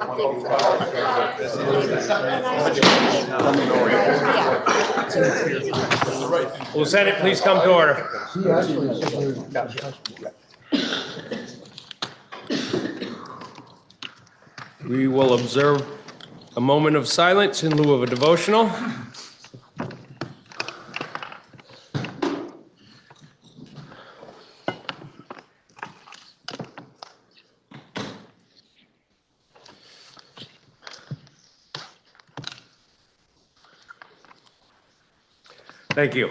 Will the Senate please come to order? We will observe a moment of silence in lieu of a devotional. Thank you.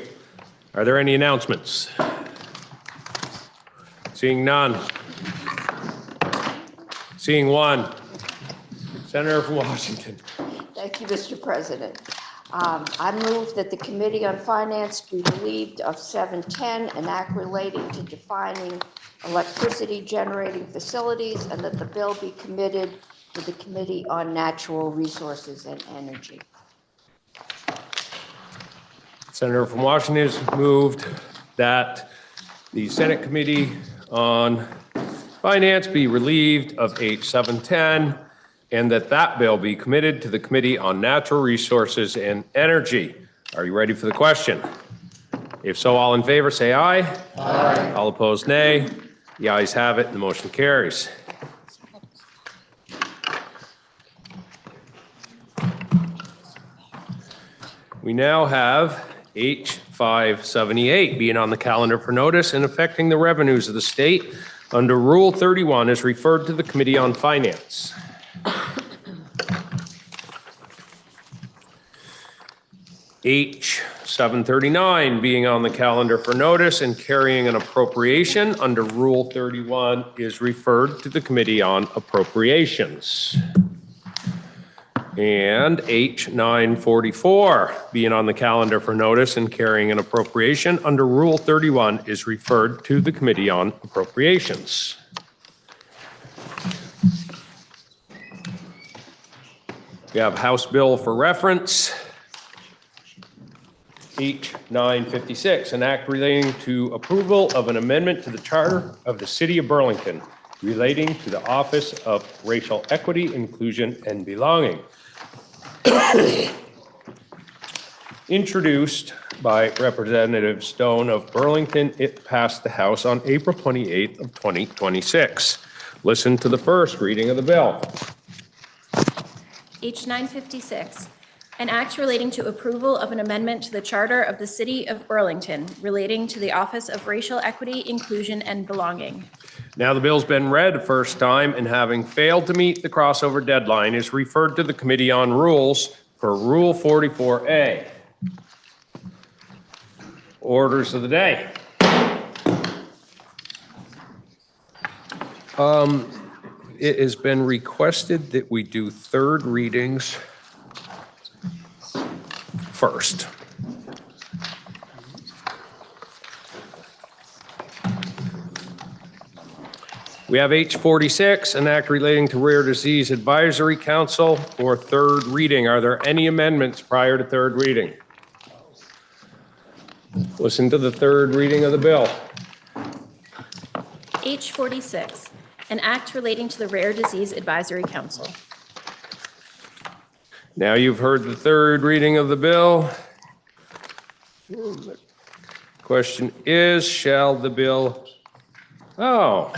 Are there any announcements? Seeing none. Seeing one. Senator from Washington. Thank you, Mr. President. I move that the Committee on Finance be relieved of 710, an act relating to defining electricity generating facilities, and that the bill be committed to the Committee on Natural Resources and Energy. Senator from Washington has moved that the Senate Committee on Finance be relieved of H710 and that bill be committed to the Committee on Natural Resources and Energy. Are you ready for the question? If so, all in favor say aye. Aye. All opposed, nay. The ayes have it and the motion carries. We now have H578 being on the calendar for notice and affecting the revenues of the state under Rule 31 is referred to the Committee on Finance. H739 being on the calendar for notice and carrying an appropriation under Rule 31 is referred to the Committee on Appropriations. And H944 being on the calendar for notice and carrying an appropriation under Rule 31 is referred to the Committee on Appropriations. We have House Bill for reference. H956, an act relating to approval of an amendment to the Charter of the City of Burlington relating to the Office of Racial Equity, Inclusion, and Belonging. Introduced by Representative Stone of Burlington, it passed the House on April 28th of 2026. Listen to the first reading of the bill. H956, an act relating to approval of an amendment to the Charter of the City of Burlington relating to the Office of Racial Equity, Inclusion, and Belonging. Now the bill's been read a first time and having failed to meet the crossover deadline is referred to the Committee on Rules per Rule 44A. Orders of the day. It has been requested that we do third readings first. We have H46, an act relating to Rare Disease Advisory Council for third reading. Are there any amendments prior to third reading? Listen to the third reading of the bill. H46, an act relating to the Rare Disease Advisory Council. Now you've heard the third reading of the bill. The question is, shall the bill... Oh,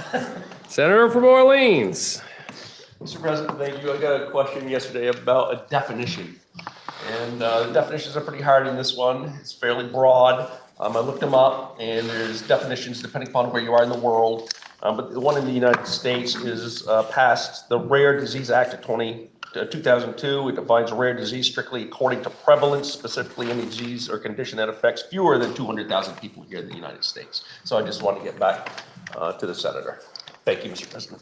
Senator from Orleans. Mr. President, thank you. I got a question yesterday about a definition. And the definitions are pretty hard in this one. It's fairly broad. I looked them up, and there's definitions depending upon where you are in the world. But the one in the United States is passed the Rare Disease Act of 2002. It defines a rare disease strictly according to prevalence, specifically any disease or condition that affects fewer than 200,000 people here in the United States. So I just want to get back to the Senator. Thank you, Mr. President.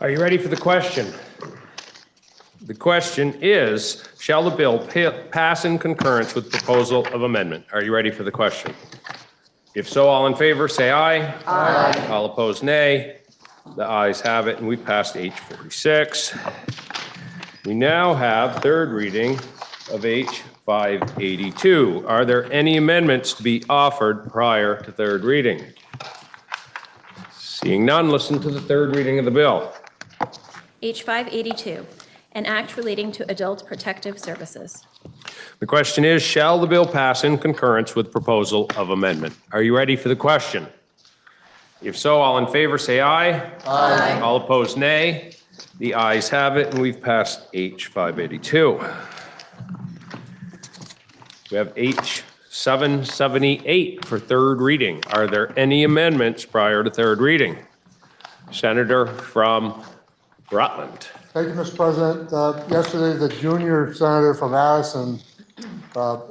Are you ready for the question? The question is, shall the bill pass in concurrence with proposal of amendment? Are you ready for the question? If so, all in favor, say aye. Aye. All opposed, nay. The ayes have it, and we passed H46. We now have third reading of H582. Are there any amendments to be offered prior to third reading? Seeing none, listen to the third reading of the bill. H582, an act relating to adult protective services. The question is, shall the bill pass in concurrence with proposal of amendment? Are you ready for the question? If so, all in favor say aye. Aye. All opposed, nay. The ayes have it, and we've passed H582. We have H778 for third reading. Are there any amendments prior to third reading? Senator from Rutland. Thank you, Mr. President. Yesterday, the junior senator from Addison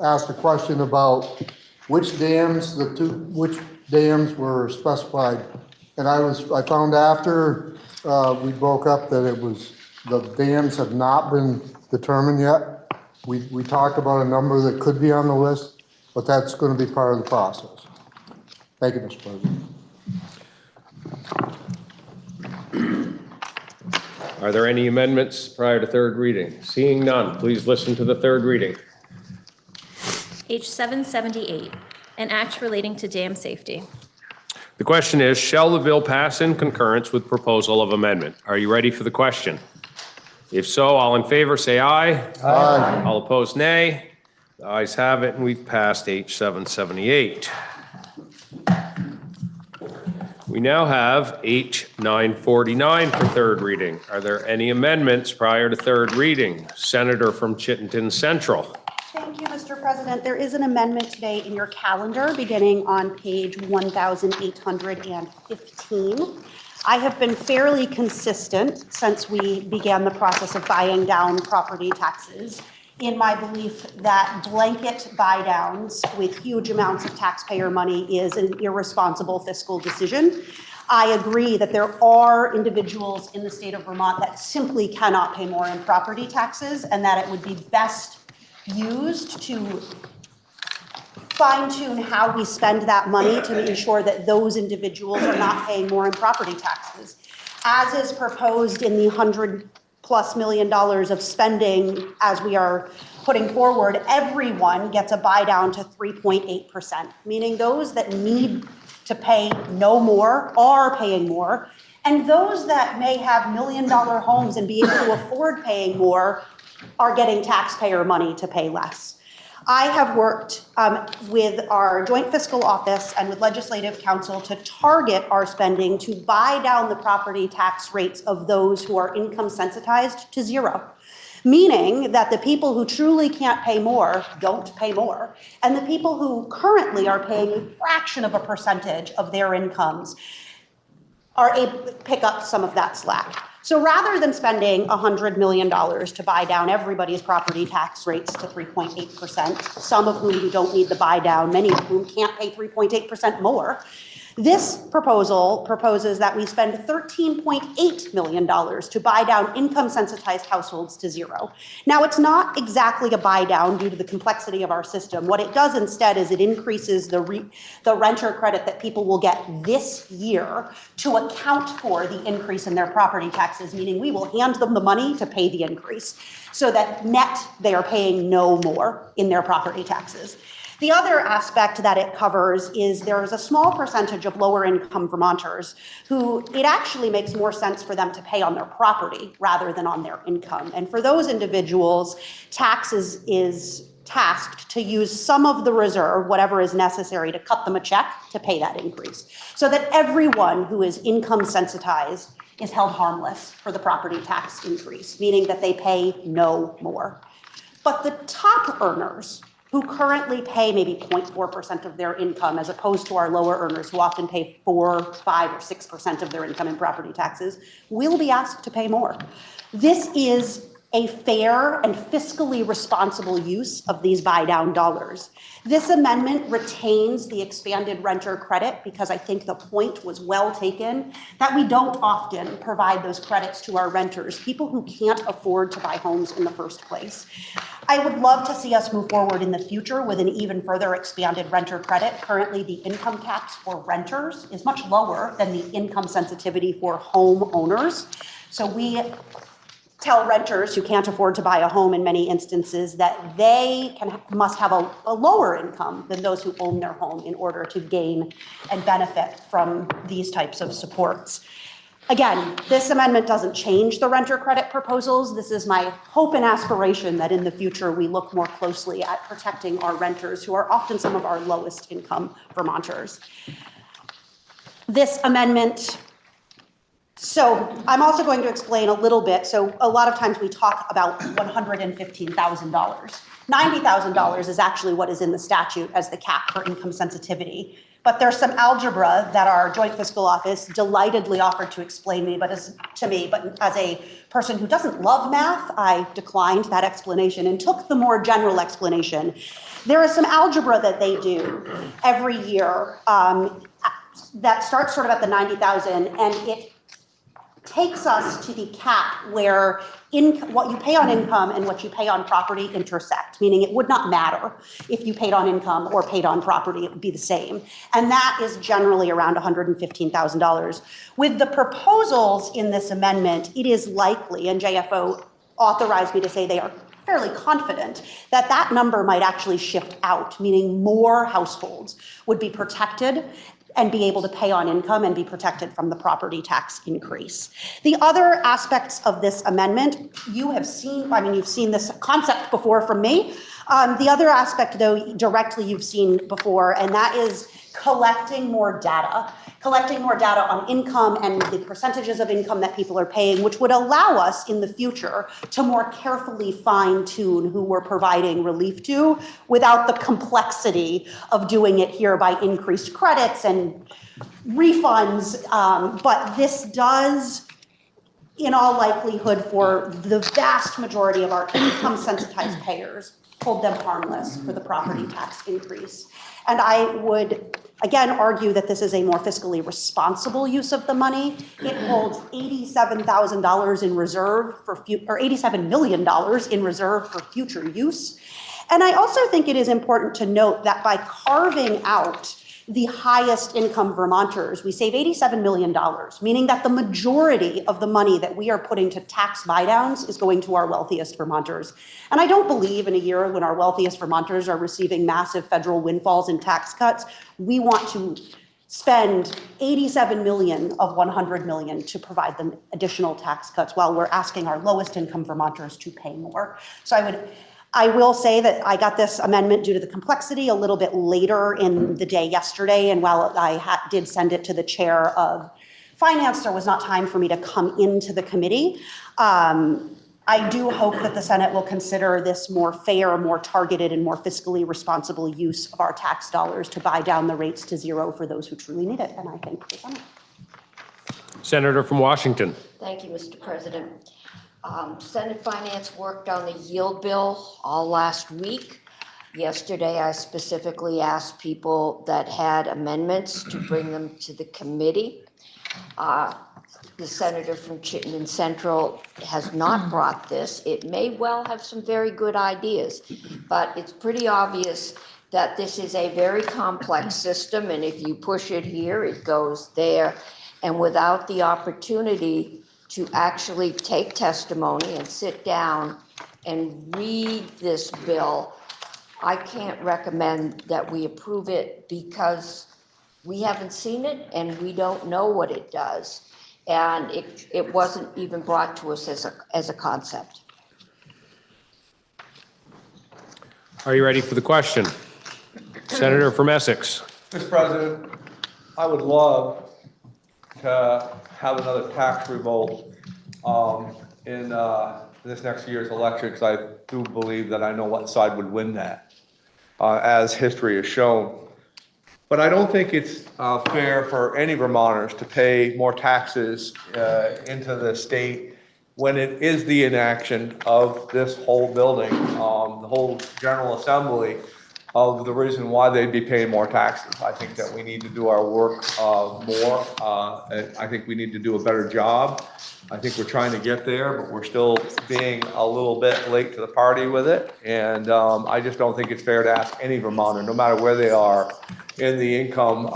asked a question about which dams were specified. And I found after we broke up that it was, the dams have not been determined yet. We talked about a number that could be on the list, but that's going to be part of the process. Thank you, Mr. President. Are there any amendments prior to third reading? Seeing none, please listen to the third reading. H778, an act relating to dam safety. The question is, shall the bill pass in concurrence with proposal of amendment? Are you ready for the question? If so, all in favor say aye. Aye. All opposed, nay. The ayes have it, and we've passed H778. We now have H949 for third reading. Are there any amendments prior to third reading? Senator from Chittenden Central. Thank you, Mr. President. There is an amendment today in your calendar beginning on page 1815. I have been fairly consistent since we began the process of buying down property taxes in my belief that blanket buy downs with huge amounts of taxpayer money is an irresponsible fiscal decision. I agree that there are individuals in the state of Vermont that simply cannot pay more in property taxes, and that it would be best used to fine-tune how we spend that money to ensure that those individuals are not paying more in property taxes. As is proposed in the $100+ million of spending as we are putting forward, everyone gets a buy down to 3.8%, meaning those that need to pay no more are paying more, and those that may have $1 million homes and be able to afford paying more are getting taxpayer money to pay less. I have worked with our joint fiscal office and with legislative counsel to target our spending to buy down the property tax rates of those who are income sensitized to zero, meaning that the people who truly can't pay more don't pay more, and the people who currently are paying a fraction of a percentage of their incomes are able to pick up some of that slack. So rather than spending $100 million to buy down everybody's property tax rates to 3.8%, some of whom don't need the buy down, many of whom can't pay 3.8% more, this proposal proposes that we spend $13.8 million to buy down income-sensitized households to zero. Now, it's not exactly a buy down due to the complexity of our system. What it does instead is it increases the renter credit that people will get this year to account for the increase in their property taxes, meaning we will hand them the money to pay the increase so that net they are paying no more in their property taxes. The other aspect that it covers is there is a small percentage of lower income Vermonters who it actually makes more sense for them to pay on their property rather than on their income. And for those individuals, taxes is tasked to use some of the reserve, whatever is necessary, to cut them a check to pay that increase, so that everyone who is income sensitized is held harmless for the property tax increase, meaning that they pay no more. But the top earners, who currently pay maybe 0.4% of their income, as opposed to our lower earners who often pay 4, 5, or 6% of their income in property taxes, will be asked to pay more. This is a fair and fiscally responsible use of these buy down dollars. This amendment retains the expanded renter credit because I think the point was well taken that we don't often provide those credits to our renters, people who can't afford to buy homes in the first place. I would love to see us move forward in the future with an even further expanded renter credit. Currently, the income caps for renters is much lower than the income sensitivity for homeowners. So we tell renters who can't afford to buy a home in many instances that they must have a lower income than those who own their home in order to gain and benefit from these types of supports. Again, this amendment doesn't change the renter credit proposals. This is my hope and aspiration that in the future we look more closely at protecting our renters, who are often some of our lowest income Vermonters. This amendment, so I'm also going to explain a little bit. So a lot of times we talk about $115,000. $90,000 is actually what is in the statute as the cap for income sensitivity. But there's some algebra that our Joint Fiscal Office delightedly offered to explain but as a person who doesn't love math, I declined that explanation and took the more general explanation. There is some algebra that they do every year that starts sort of at the 90,000, and it takes us to the cap where what you pay on income and what you pay on property intersect, meaning it would not matter if you paid on income or paid on property, it would be the same. And that is generally around $115,000. With the proposals in this amendment, it is likely, and JFO authorized me to say they are fairly confident, that that number might actually shift out, meaning more households would be protected and be able to pay on income and be protected from the property tax increase. The other aspects of this amendment, you have seen, you've seen this concept before from me. The other aspect, though, directly you've seen before, and that is collecting more data on income and the percentages of income that people are paying, which would allow us in the future to more carefully fine-tune who we're providing relief to without the complexity of doing it here by increased credits and refunds. But this does, in all likelihood, for the vast majority of our income-sensitized payers, hold them harmless for the property tax increase. And I would, again, argue that this is a more fiscally responsible use of the money. It holds $87,000 in reserve or $87 million in reserve for future use. And I also think it is important to note that by carving out the highest income Vermonters, we save $87 million, meaning that the majority of the money that we are putting to tax buy-downs is going to our wealthiest Vermonters. And I don't believe in a year when our wealthiest Vermonters are receiving massive federal windfalls and tax cuts, we want to spend $87 million of $100 million to provide them additional tax cuts while we're asking our lowest income Vermonters to pay more. So I will say that I got this amendment due to the complexity a little bit later in the day yesterday, and while I did send it to the chair of finance, there was not time for me to come into the committee. I do hope that the Senate will consider this more fair, more targeted, and more fiscally responsible use of our tax dollars to buy down the rates to zero for those who truly need it, and I thank the Senate. Senator from Washington. Thank you, Mr. President. Senate Finance worked on the yield bill all last week. Yesterday, I specifically asked people that had amendments to bring them to the committee. The senator from Chittenden Central has not brought this. It may well have some very good ideas, but it's pretty obvious that this is a very complex system, and if you push it here, it goes there. And without the opportunity to actually take testimony and sit down and read this bill, I can't recommend that we approve it because we haven't seen it and we don't know what it does. And it wasn't even brought to us as a concept. Are you ready for the question? Senator from Essex. Mr. President, I would love to have another tax revolt in this next year's election, because I do believe that I know what side would win that, as history has shown. But I don't think it's fair for any Vermonters to pay more taxes into the state when it is the inaction of this whole building, the whole General Assembly, of the reason why they'd be paying more taxes. I think that we need to do our work more. I think we need to do a better job. I think we're trying to get there, but we're still being a little bit late to the party with it. And I just don't think it's fair to ask any Vermonter, no matter where they are in the income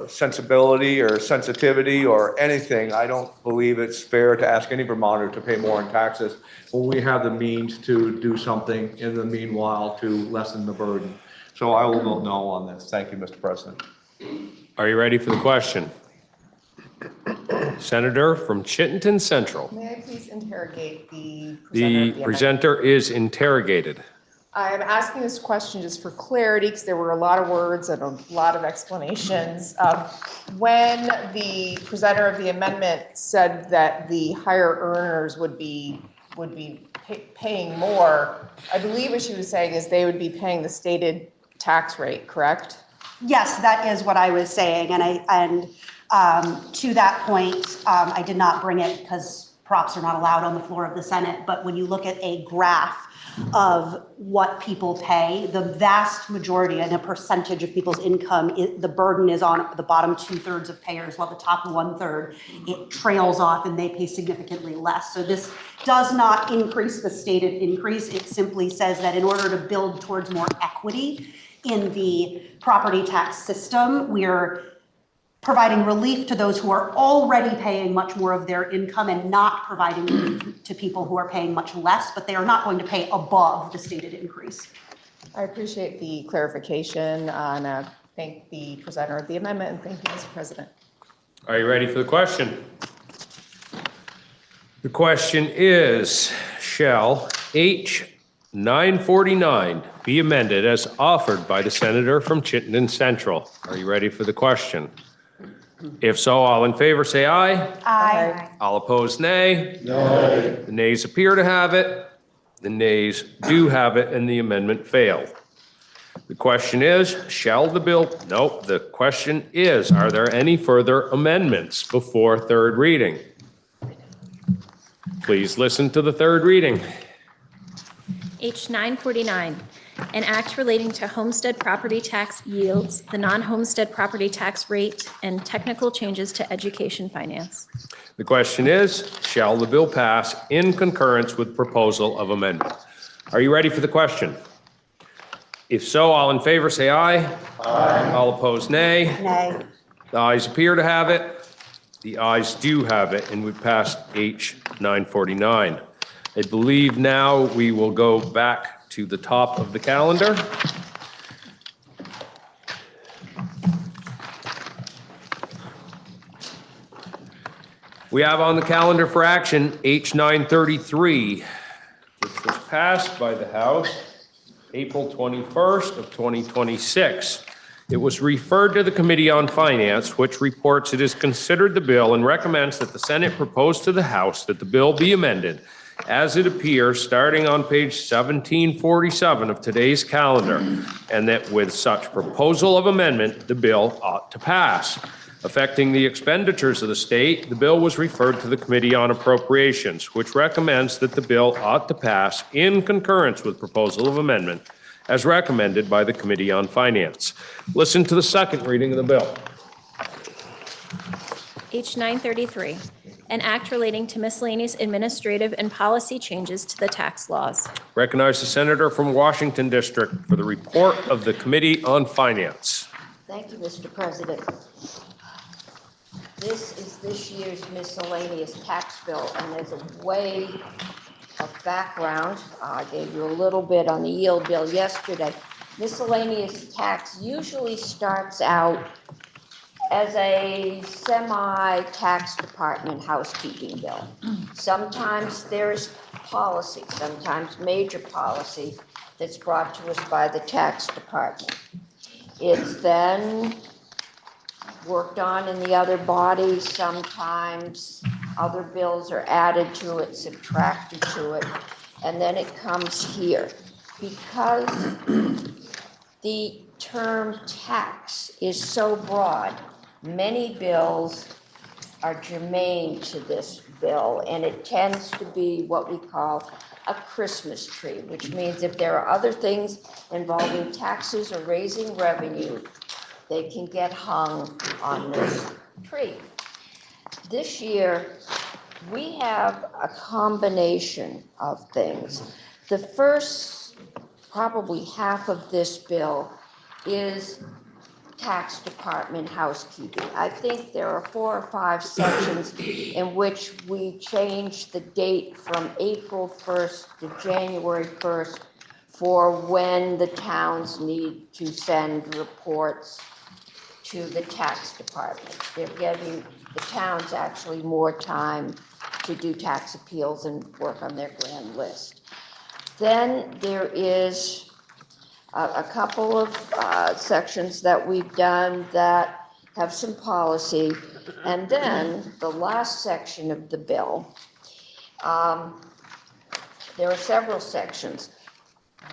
sensibility or sensitivity or anything. I don't believe it's fair to ask any Vermonter to pay more in taxes when we have the means to do something in the meanwhile to lessen the burden. So I will vote no on this. Thank you, Mr. President. Are you ready for the question? Senator from Chittenden Central. May I please interrogate the presenter of The the amendment? presenter is interrogated. I'm asking this question just for clarity, because there were a lot of words and a lot of explanations. When the presenter of the amendment said that the higher earners would be paying more, I believe what she was saying is they would be paying the stated tax rate, correct? Yes, that is what I was saying, and to that point, I did not bring it because props are not allowed on the floor of the Senate, but when you look at a graph of what people pay, the vast majority and a percentage of people's income, the burden is on the bottom 2/3 of payers, while the top 1/3, it trails off and they pay significantly less. So this does not increase the stated increase. It simply says that in order to build towards more equity in the property tax system, we're providing relief to those who are already paying much more of their income and not providing relief to people who are paying much less, but they are not going to pay above the stated increase. I appreciate the clarification, and thank the presenter of the amendment, and thank you, Mr. President. Are you ready for the question? The question is, shall H 949 be amended as offered by the senator from Chittenden Central? Are you ready for the question? If so, all in favor say aye. Aye. All opposed, nay. No. The nays appear to have it. The nays do have it, and the amendment failed. The question is, shall the bill, nope, the question is, are there any further amendments before third reading? Please listen to the third reading. H 949, an act relating to homestead property tax yields, the non-homestead property tax rate, and technical changes to education finance. The question is, shall the bill pass in concurrence with proposal of amendment? Are you ready for the question? If so, all in favor say aye. Aye. All opposed, nay. Nay. The ayes appear to have it. The ayes do have it, and we passed H 949. I believe now we will go back to the top of the calendar. We have on the calendar for action H 933, which was passed by the House April 21st of 2026. It was referred to the Committee on Finance, which reports it has considered the bill and recommends that the Senate propose to the House that the bill be amended as it appears starting on page 1747 of today's calendar, and that with such proposal of amendment, the bill ought to pass. Affecting the expenditures of the state, the bill was referred to the Committee on Appropriations, which recommends that the bill ought to pass in concurrence with proposal of amendment as recommended by the Committee on Finance. Listen to the second reading of the bill. H 933, an act relating to miscellaneous administrative and policy changes to the tax laws. Recognize the senator from Washington District for the report of the Committee on Finance. Thank you, Mr. President. This is this year's miscellaneous tax bill, and there's a way of background. I gave you a little bit on the yield bill yesterday. Miscellaneous tax usually starts out as a semi-tax department housekeeping bill. Sometimes there's policy, sometimes major policy that's brought to us by the tax department. It's then worked on in the other bodies. Sometimes other bills are added to it, subtracted to it, and then it comes here. Because the term tax is so broad, many bills are germane to this bill, and it tends to be what we call a Christmas tree, which means if there are other things involving taxes or raising revenue, they can get hung on this tree. This year, we have a combination of things. The first, probably half of this bill is tax department housekeeping. I think there are 4 or 5 sections in which we change the date from April 1st to January 1st for when the towns need to send reports to the tax department. They're giving the towns actually more time to do tax appeals and work on their grand list. Then there is a couple of sections that we've done that have some policy. And then the last section of the bill, there are several sections.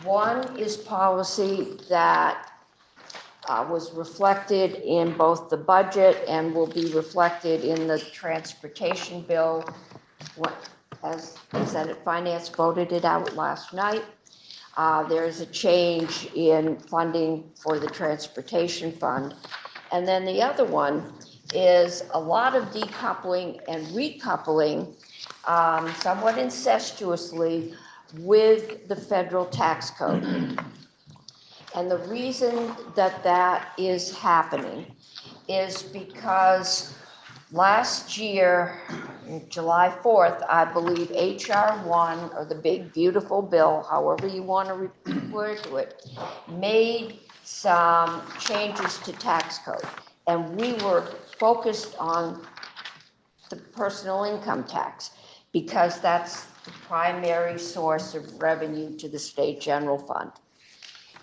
One is policy that was reflected in both the budget and will be reflected in the transportation bill, as the Senate Finance voted it out last night. There is a change in funding for the transportation fund. And then the other one is a lot of decoupling and recoupling, somewhat incestuously, with the federal tax code. And the reason that that is happening is because last year, July 4th, I believe HR 1, or the big beautiful bill, however you want to refer to it, made some changes to tax code. And we were focused on the personal income tax because that's the primary source of revenue to the state general fund.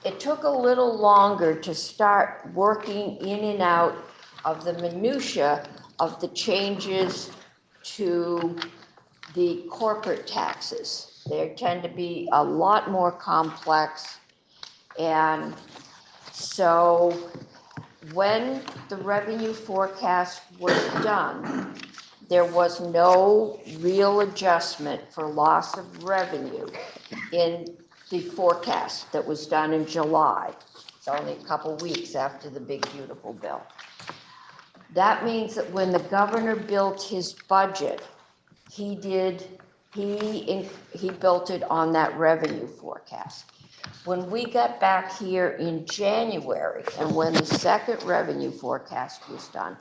It took a little longer to start working in and out of the minutia of the changes to the corporate taxes. They tend to be a lot more complex. And so when the revenue forecast was done, there was no real adjustment for loss of revenue in the forecast that was done in July. It's only a couple weeks after the big beautiful bill. That means that when the governor built his budget, he built it on that revenue forecast. When we got back here in January and when the second revenue forecast was done,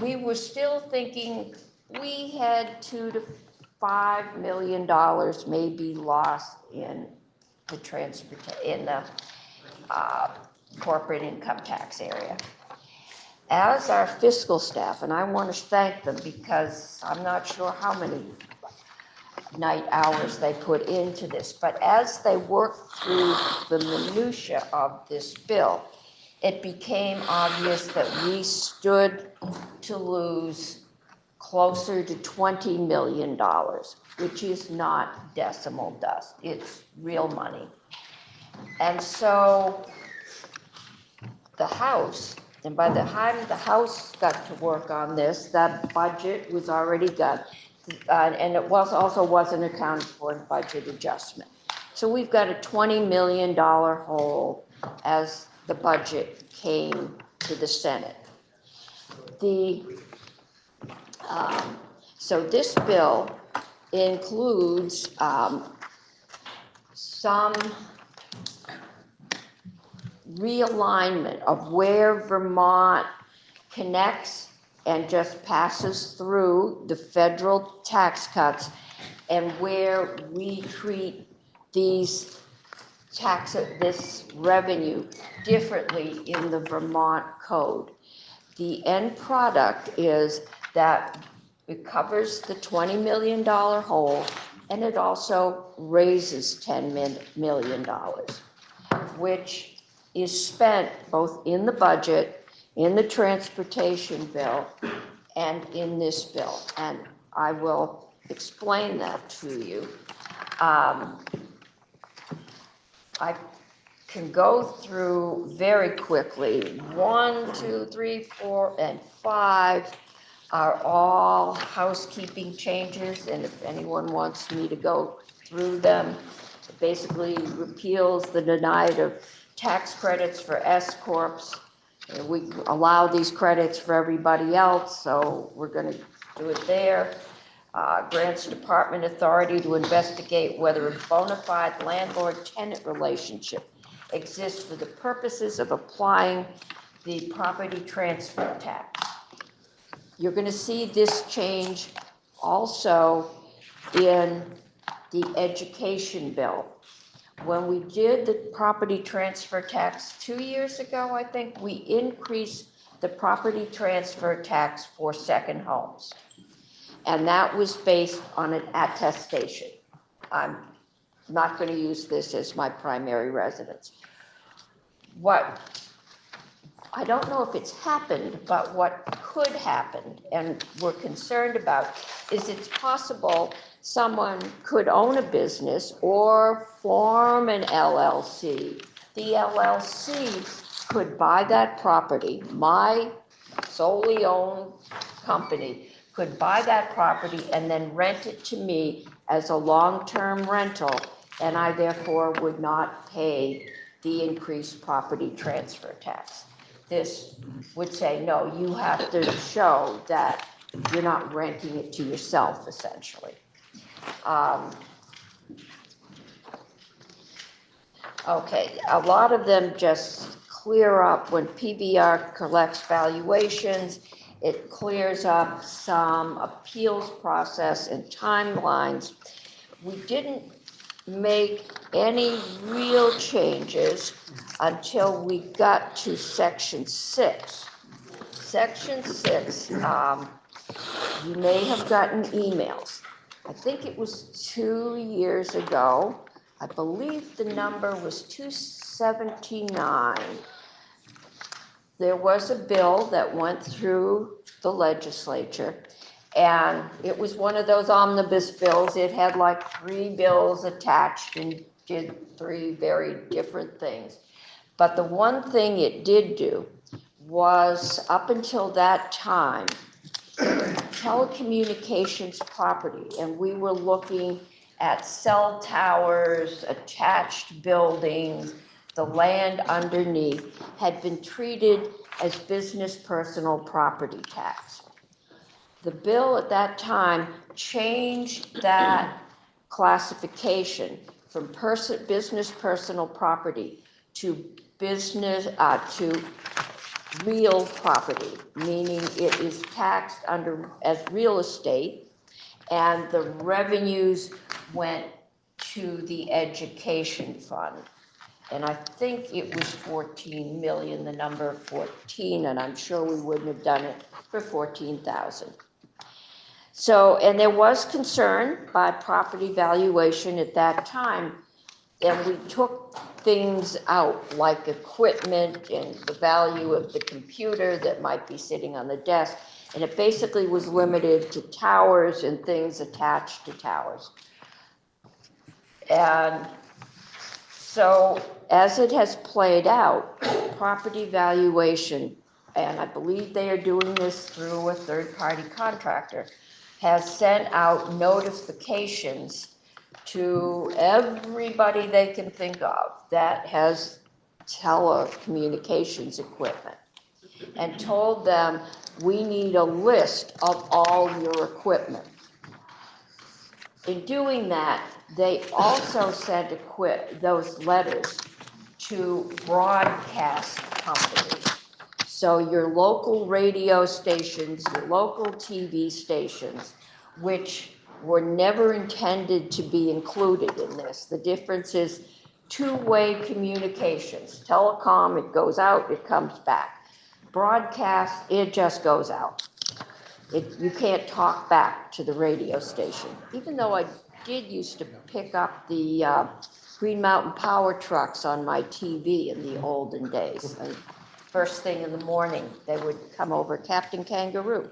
we were still thinking we had $2 to $5 million maybe lost in the corporate income tax area. As our fiscal staff, and I want to thank them because I'm not sure how many night hours they put into this, but as they worked through the minutia of this bill, it became obvious that we stood to lose closer to $20 million, which is not decimal dust, it's real money. And so the House, and by the time the House got to work on this, that budget was already done. And it also wasn't accounted for in budget adjustment. So we've got a $20 million hole as the budget came to the Senate. So this bill includes some realignment of where Vermont connects and just passes through the federal tax cuts and where we treat this revenue differently in the Vermont code. The end product is that it covers the $20 million hole and it also raises $10 million, which is spent both in the budget, in the transportation bill, and in this bill. And I will explain that to you. I can go through very quickly. 1, 2, 3, 4, and 5 are all housekeeping changes, and if anyone wants me to go through them, it basically repeals the denied of tax credits for S corps. We allow these credits for everybody else, so we're going to do it there. Grants department authority to investigate whether a bona fide landlord-tenant relationship exists for the purposes of applying the property transfer tax. You're going to see this change also in the education bill. When we did the property transfer tax 2 years ago, I think, we increased the property transfer tax for second homes. And that was based on an attestation. I'm not going to use this as my primary residence. I don't know if it's happened, but what could happen and we're concerned about is it's possible someone could own a business or form an LLC. The LLC could buy that property, my solely owned company could buy that property and then rent it to me as a long-term rental, and I therefore would not pay the increased property transfer tax. This would say, no, you have to show that you're not renting it to yourself, essentially. Okay, a lot of them just clear up when PBR collects valuations. It clears up some appeals process and timelines. We didn't make any real changes until we got to section 6. Section 6, you may have gotten emails. I think it was 2 years ago. I believe the number was 279. There was a bill that went through the legislature, and it was one of those omnibus bills. It had like 3 bills attached and did 3 very different things. But the one thing it did do was, up until that time, telecommunications property, and we were looking at cell towers, attached buildings, the land underneath, had been treated as business personal property tax. The bill at that time changed that classification from business personal property to business to real property, meaning it is taxed as real estate, and the revenues went to the education fund. And I think it was 14 million, the number 14, and I'm sure we wouldn't have done it for 14,000. So, and there was concern by property valuation at that time, and we took things out like equipment and the value of the computer that might be sitting on the desk, and it basically was limited to towers and things attached to towers. And so as it has played out, property valuation, and I believe they are doing this through a third-party contractor, has sent out notifications to everybody they can think of that has telecommunications equipment and told them, we need a list of all your equipment. In doing that, they also sent those letters to broadcast companies. So your local radio stations, your local TV stations, which were never intended to be included in this. The difference is two-way communications. Telecom, it goes out, it comes back. Broadcast, it just goes out. You can't talk back to the radio station. Even though I did used to pick up the Green Mountain Power trucks on my TV in the olden days. And first thing in the morning, they would come over, Captain Kangaroo.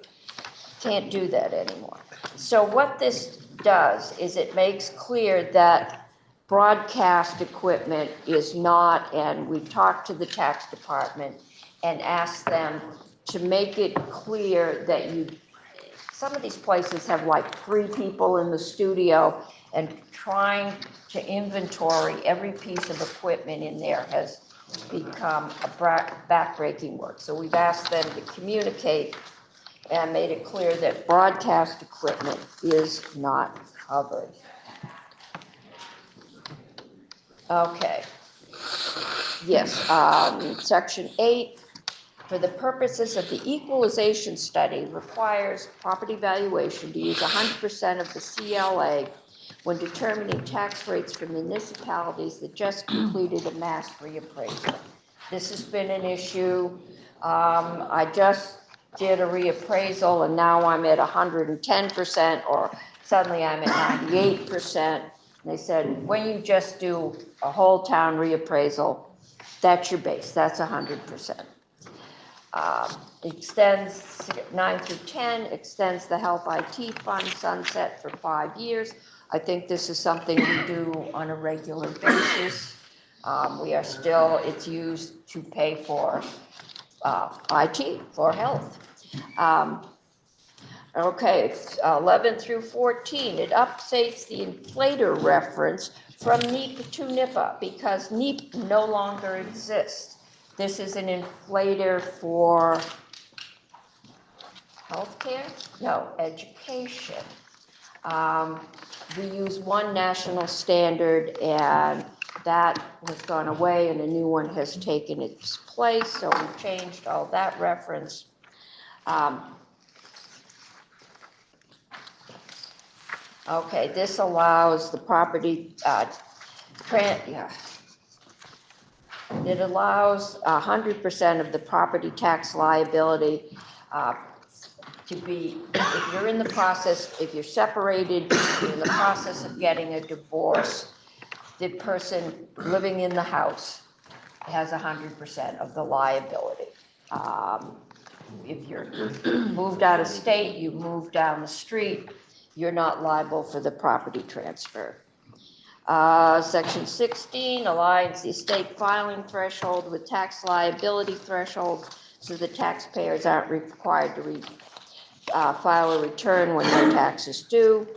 Can't do that anymore. So what this does is it makes clear that broadcast equipment is not, and we've talked to the tax department and asked them to make it clear that some of these places have like 3 people in the studio, and trying to inventory every piece of equipment in there has become a backbreaking work. So we've asked them to communicate and made it clear that broadcast equipment is not covered. Okay. Yes, section 8, for the purposes of the equalization study, requires property valuation to use 100% of the CLA when determining tax rates for municipalities that just completed a mass reappraisal. This has been an issue I just did a reappraisal and now I'm at 110%, or suddenly I'm at 98%. They said, when you just do a whole town reappraisal, that's your base, that's 100%. Extends 9 through 10, extends the health IT fund sunset for 5 years. I think this is something we do on a regular basis. We are still, it's used to pay for IT, for health. Okay, 11 through 14, it updates the inflator reference from NEP to NIPA because NEP no longer exists. This is an inflator for healthcare? No, education. We use one national standard and that has gone away and a new one has taken its place, so we changed all that reference. Okay, this allows the property, it allows 100% of the property tax liability to be, if you're in the process, if you're separated, you're in the process of getting a divorce, the person living in the house has 100% of the liability. If you're moved out of state, you move down the street, you're not liable for the property transfer. Section 16 aligns the estate filing threshold with tax liability thresholds, so the taxpayers aren't required to file a return when no tax is due.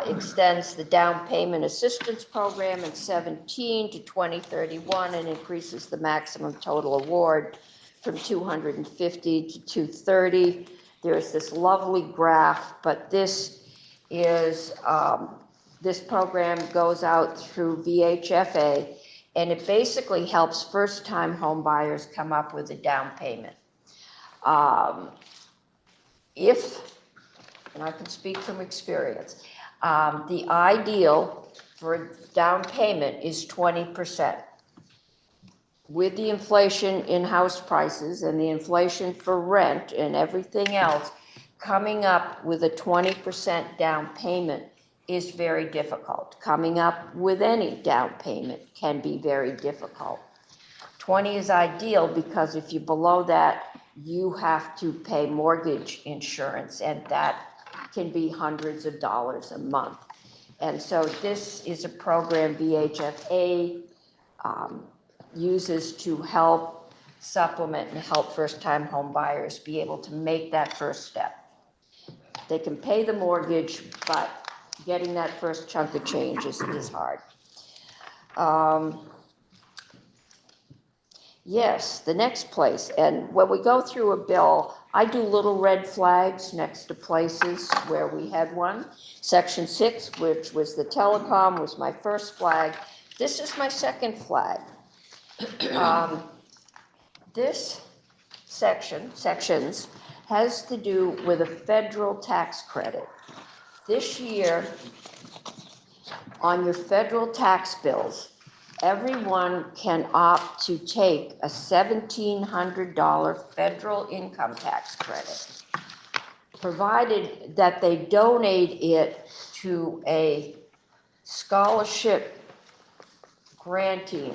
Extends the down payment assistance program in 17 to 2031 and increases the maximum total award from 250 to 230. There's this lovely graph, but this is, this program goes out through VHFA, and it basically helps first-time home buyers come up with a down payment. And I can speak from experience, the ideal for down payment is 20%. With the inflation in house prices and the inflation for rent and everything else, coming up with a 20% down payment is very difficult. Coming up with any down payment can be very difficult. 20 is ideal because if you're below that, you have to pay mortgage insurance, and that can be hundreds of dollars a month. And so this is a program VHFA uses to help supplement and help first-time home buyers be able to make that first step. They can pay the mortgage, but getting that first chunk of change is hard. Yes, the next place, and when we go through a bill, I do little red flags next to places where we had one. Section 6, which was the telecom, was my first flag. This is my second flag. This sections has to do with a federal tax credit. This year, on your federal tax bills, everyone can opt to take a $1,700 federal income tax credit, provided that they donate it to a scholarship granting,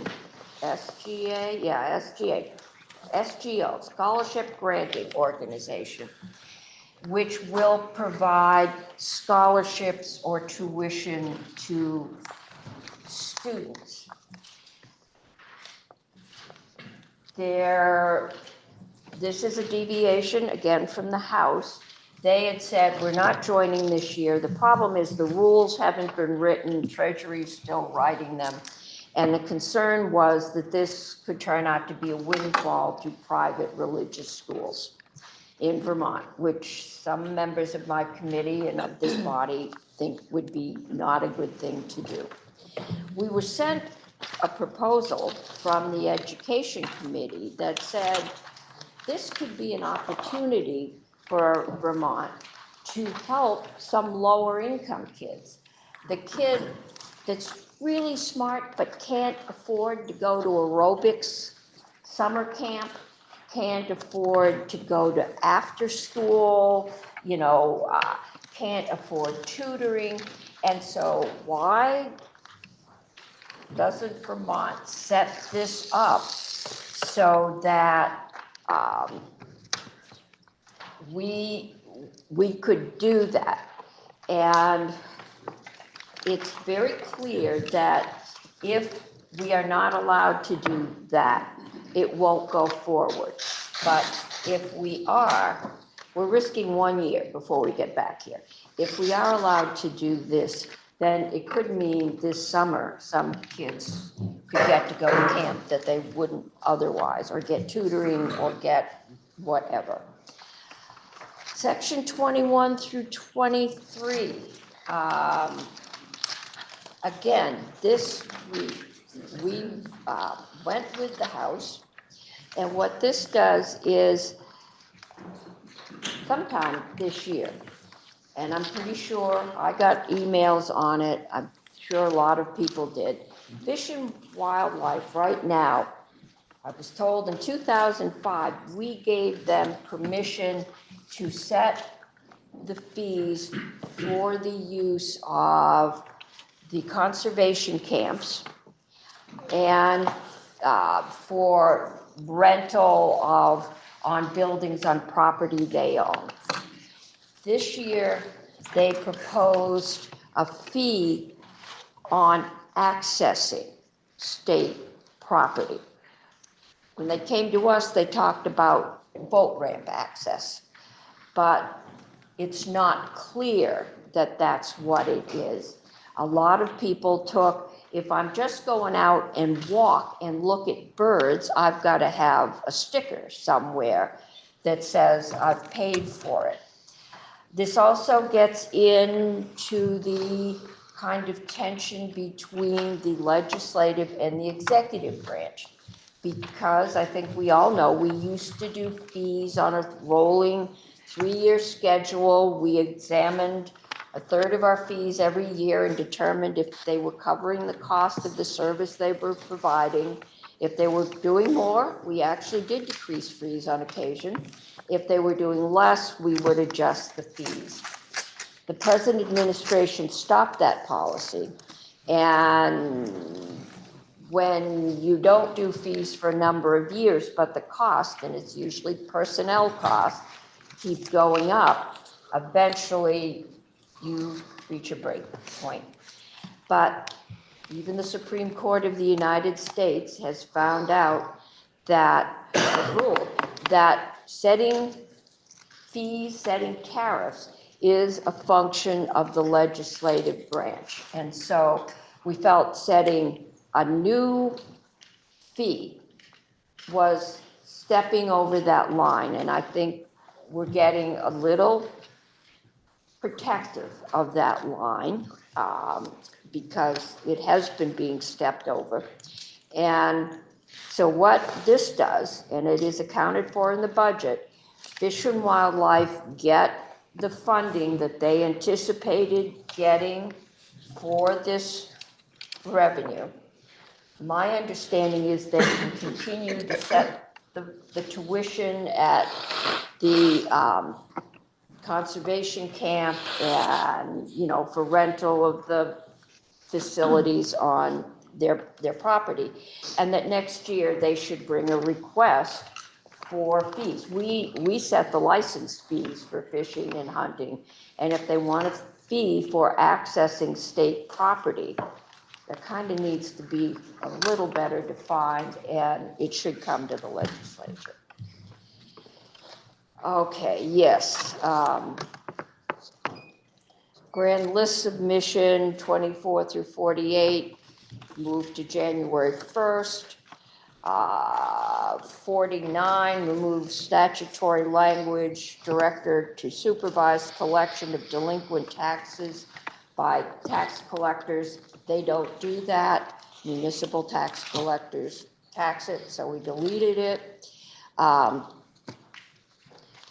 SGO, scholarship granting organization, which will provide scholarships or tuition to students. This is a deviation, again, from the House. They had said, we're not joining this year. The problem is the rules haven't been written, Treasury's still writing them. And the concern was that this could turn out to be a windfall to private religious schools in Vermont, which some members of my committee and of this body think would be not a good thing to do. We were sent a proposal from the Education Committee that said this could be an opportunity for Vermont to help some lower income kids. The kid that's really smart but can't afford to go to aerobics summer camp can't afford to go to after school, can't afford tutoring. And so why doesn't Vermont set this up so that we could do that? And it's very clear that if we are not allowed to do that, it won't go forward. But if we are, we're risking 1 year before we get back here. If we are allowed to do this, then it could mean this summer, some kids could get to go to camp that they wouldn't otherwise, or get tutoring, or get whatever. Section 21 through 23. Again, this week, we went with the House, and what this does is, sometime this year, and I'm pretty sure I got emails on it, I'm sure a lot of people did. Fish and Wildlife right now, I was told in 2005, we gave them permission to set the fees for the use of the conservation camps and for rental on buildings on property they own. This year, they proposed a fee on accessing state property. When they came to us, they talked about boat ramp access, but it's not clear that that's what it is. A lot of people took, if I'm just going out and walk and look at birds, I've got to have a sticker somewhere that says I've paid for it. This also gets into the kind of tension between the legislative and the executive branch. Because I think we all know, we used to do fees on a rolling 3-year schedule. We examined a third of our fees every year and determined if they were covering the cost of the service they were providing. If they were doing more, we actually did decrease fees on occasion. If they were doing less, we would adjust the fees. The present administration stopped that policy, and when you don't do fees for a number of years, but the cost, and it's usually personnel costs, keep going up, eventually you reach a break point. But even the Supreme Court of the United States has found out that, ruled that setting fees, setting tariffs is a function of the legislative branch. And so we felt setting a new fee was stepping over that line. And I think we're getting a little protective of that line because it has been being stepped over. And so what this does, and it is accounted for in the budget, Fish and Wildlife get the funding that they anticipated getting for this revenue. My understanding is they can continue to set the tuition at the conservation camp and, for rental of the facilities on their property. And that next year they should bring a request for fees. We set the license fees for fishing and hunting. And if they want a fee for accessing state property, that kind of needs to be a little better defined, and it should come to the legislature. Okay, yes. Grand list submission, 24 through 48, moved to January 1st. 49, remove statutory language, director to supervise collection of delinquent taxes by tax collectors. They don't do that. Municipal tax collectors tax it, so we deleted it.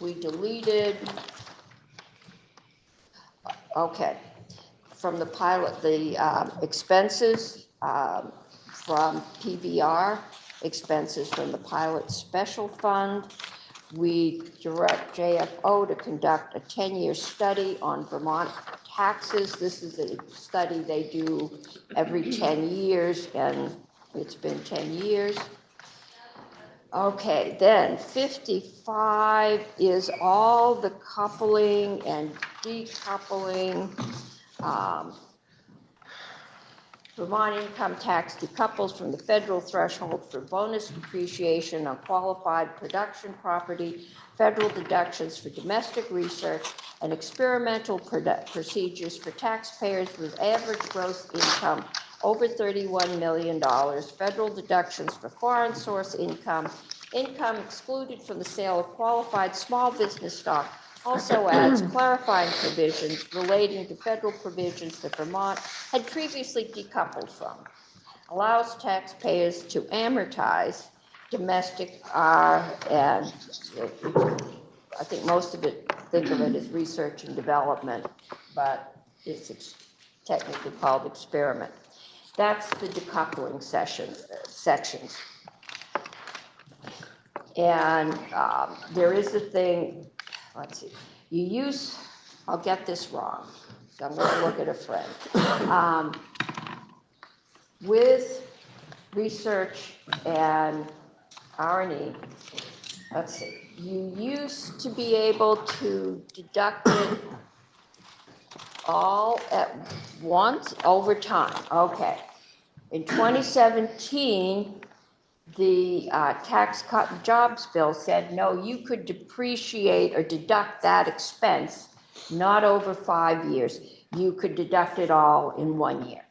We deleted, okay, from the pilot, the expenses from PBR. expenses from the pilot special fund. We direct JFO to conduct a 10-year study on Vermont taxes. This is a study they do every 10 years, and it's been 10 years. Okay, then 55 is all the coupling and decoupling. Vermont income tax decouples from the federal threshold for bonus depreciation on qualified production property, federal deductions for domestic research, and experimental procedures for taxpayers with average gross income over $31 million, federal deductions for foreign source income, income excluded from the sale of qualified small business stock, also adds clarifying provisions relating to federal provisions that Vermont had previously decoupled from, allows taxpayers to amortize domestic and I think most of it, think of it as research and development, but it's technically called experiment. That's the decoupling sections. And there is a thing, let's see, I'll get this wrong, so I'm going to look at a friend. With research and R&E, let's see, you used to be able to deduct it all at once over time. Okay. In 2017, the Tax Cut and Jobs Bill said, no, you could depreciate or deduct that expense not over 5 years. You could deduct it all in 1 year.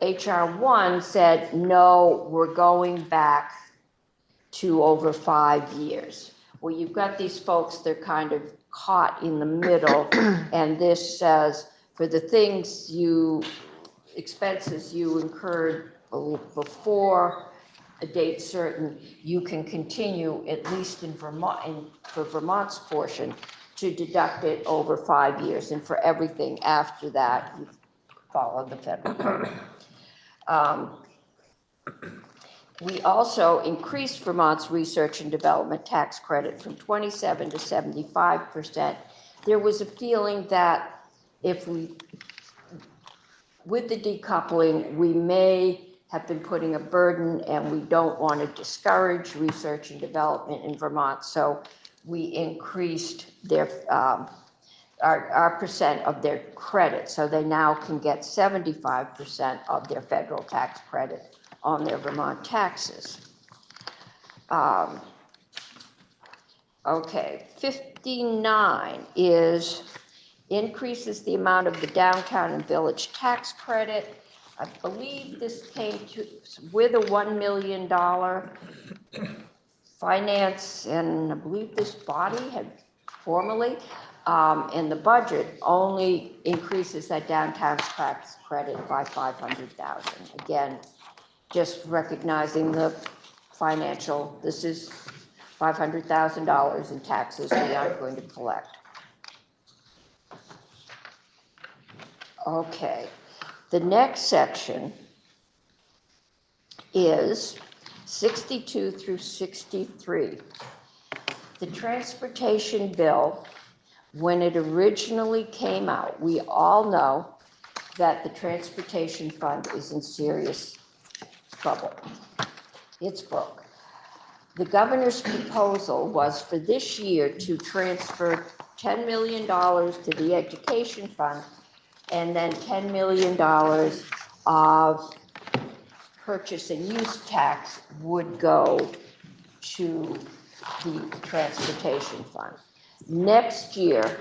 HR 1 said, no, we're going back to over 5 years. Well, you've got these folks, they're kind of caught in the middle, and this says, for the expenses you incurred before a date certain, you can continue, at least in Vermont, for Vermont's portion, to deduct it over 5 years, and for everything after that, you follow the federal code. We also increased Vermont's research and development tax credit from 27 to 75%. There was a feeling that with the decoupling, we may have been putting a burden, and we don't want to discourage research and development in Vermont, so we increased their our percent of their credit, so they now can get 75% of their federal tax credit on their Vermont taxes. Okay, 59 increases the amount of the downtown and village tax credit. I believe this came with a $1 million finance, and I believe this body had formerly, and the budget only increases that downtown tax credit by $500,000. Again, just recognizing the financial, this is $500,000 in taxes we aren't going to collect. Okay, the next section is 62 through 63. The transportation bill, when it originally came out, we all know that the transportation fund is in serious trouble. It's broke. The governor's proposal was for this year to transfer $10 million to the education fund, and then $10 million of purchase and use tax would go to the transportation fund. Next year,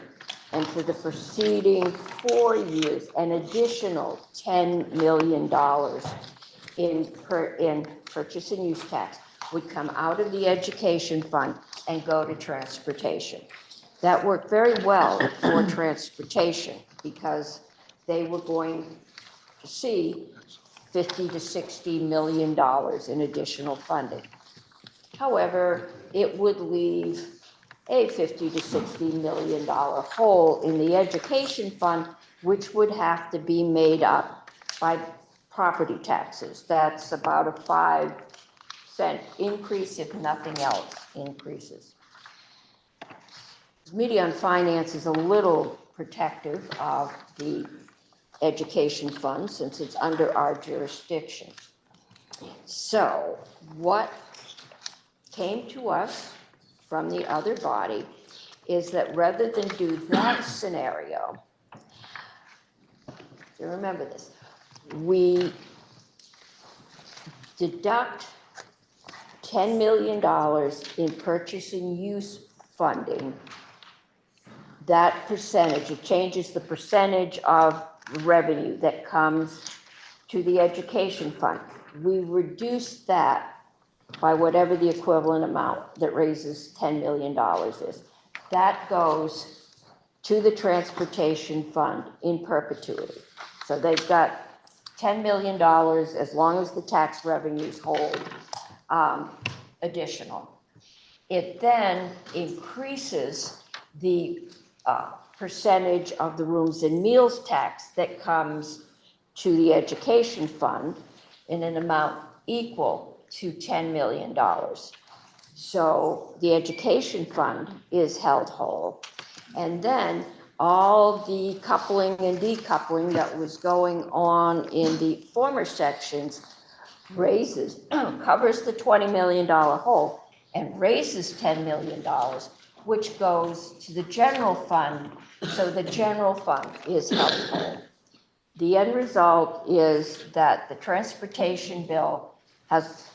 and for the preceding 4 years, an additional $10 million in purchase and use tax would come out of the education fund and go to transportation. That worked very well for transportation because they were going to see $50 to $60 million in additional funding. However, it would leave a $50 to $60 million hole in the education fund, which would have to be made up by property taxes. That's about a 5-cent increase if nothing else increases. The Committee on Finance is a little protective of the education fund since it's under our jurisdiction. So what came to us from the other body is that rather than do that scenario, you remember this, we deduct $10 million in purchasing use funding. That percentage, it changes the percentage of revenue that comes to the education fund. We reduce that by whatever the equivalent amount that raises $10 million is. That goes to the transportation fund in perpetuity. So they've got $10 million as long as the tax revenues hold additional. It then increases the percentage of the rooms and meals tax that comes to the education fund in an amount equal to $10 million. So the education fund is held whole. And then all the coupling and decoupling that was going on in the former sections raises, covers the $20 million hole and raises $10 million, which goes to the general fund. So the general fund is held whole. The end result is that the transportation bill has,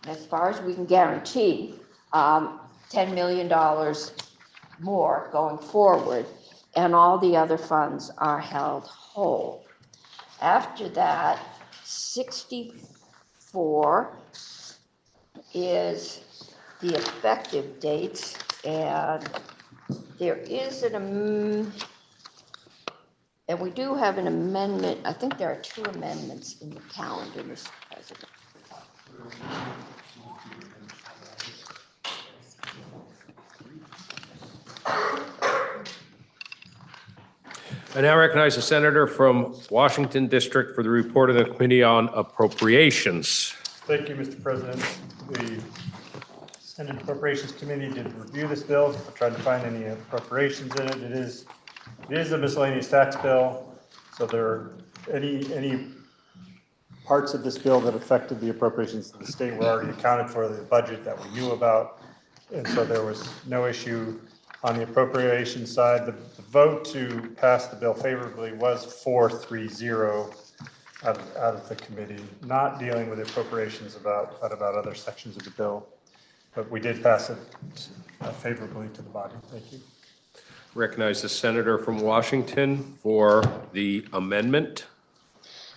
as far as we can guarantee, $10 million more going forward, and all the other funds are held whole. After that, 64 is the effective dates, and there is and we do have an amendment. I think there are 2 amendments in the calendar, Mr. President. I now recognize the senator from Washington District for the report of the Committee on Appropriations. Thank you, Mr. President. The Senate Appropriations Committee did review this bill, tried to find any appropriations in it. It is a miscellaneous tax bill, so there are any parts of this bill that affected the appropriations to the state were already accounted for in the budget that we knew about, and so there was no issue on the appropriation side. The vote to pass the bill favorably was 4-3-0 out of the committee, not dealing with appropriations but about other sections of the bill. But we did pass it favorably to the body. Thank you. Recognize the senator from Washington for the amendment.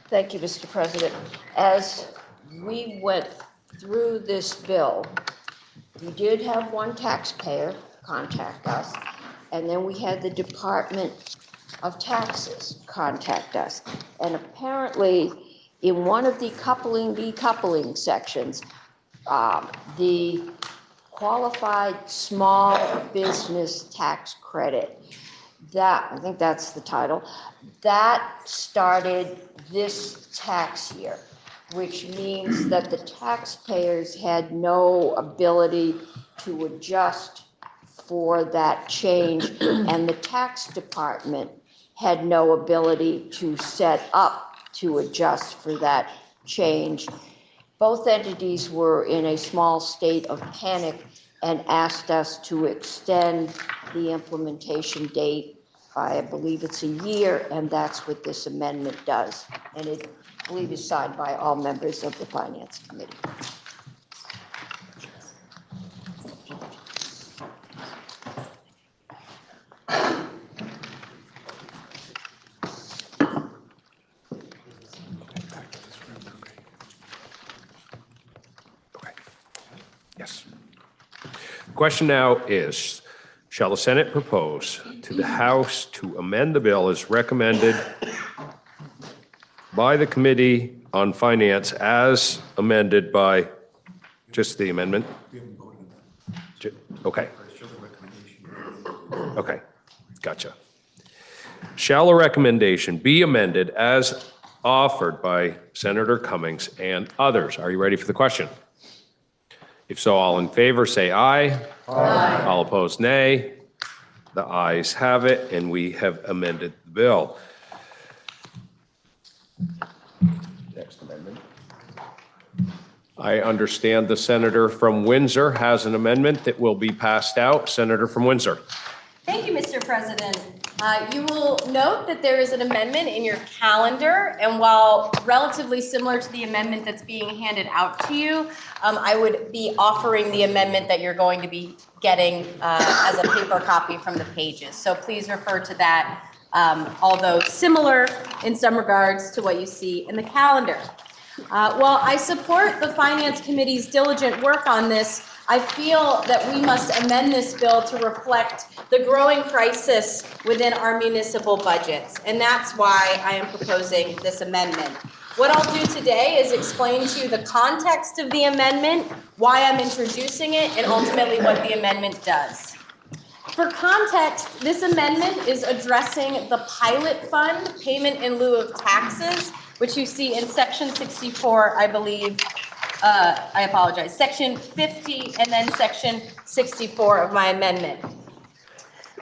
Thank you, Mr. President. As we went through this bill, we did have one taxpayer contact us, and then we had the Department of Taxes contact us. And apparently, in one of the coupling decoupling sections, the qualified small business tax credit, that, I think that's the title, that started this tax year, which means that the taxpayers had no ability to adjust for that change, and the tax department had no ability to set up to adjust for that change. Both entities were in a small state of panic and asked us to extend the implementation date by, I believe it's a year, and that's what this amendment does. And it, I believe, is signed by all members of the Finance Committee. Yes. The question now is, shall the Senate propose to the House to amend the bill as recommended by the Committee on Finance as amended by just the amendment? Okay. Okay, gotcha. Shall a recommendation be amended as offered by Senator Cummings and others. Are you ready for the question? If so, all in favor, say aye. Aye. All opposed, nay. The ayes have it, and we have amended the bill. Next amendment. I understand the senator from Windsor has an amendment that will be passed out. Senator from Windsor. Thank you, Mr. President. You will note that there is an amendment in your calendar, and while relatively similar to the amendment that's being handed out to you, I would be offering the amendment that you're going to be getting as a paper copy from the pages. So please refer to that, although similar in some regards to what you see in the calendar. While I support the Finance Committee's diligent work on this, I feel that we must amend this bill to reflect the growing crisis within our municipal budgets, and that's why I am proposing this amendment. What I'll do today is explain to you the context of the amendment, why I'm introducing it, and ultimately what the amendment does. For context, this amendment is addressing the pilot fund, payment in lieu of taxes, which you see in section 64, I believe. I apologize, section 50 and then section 64 of my amendment.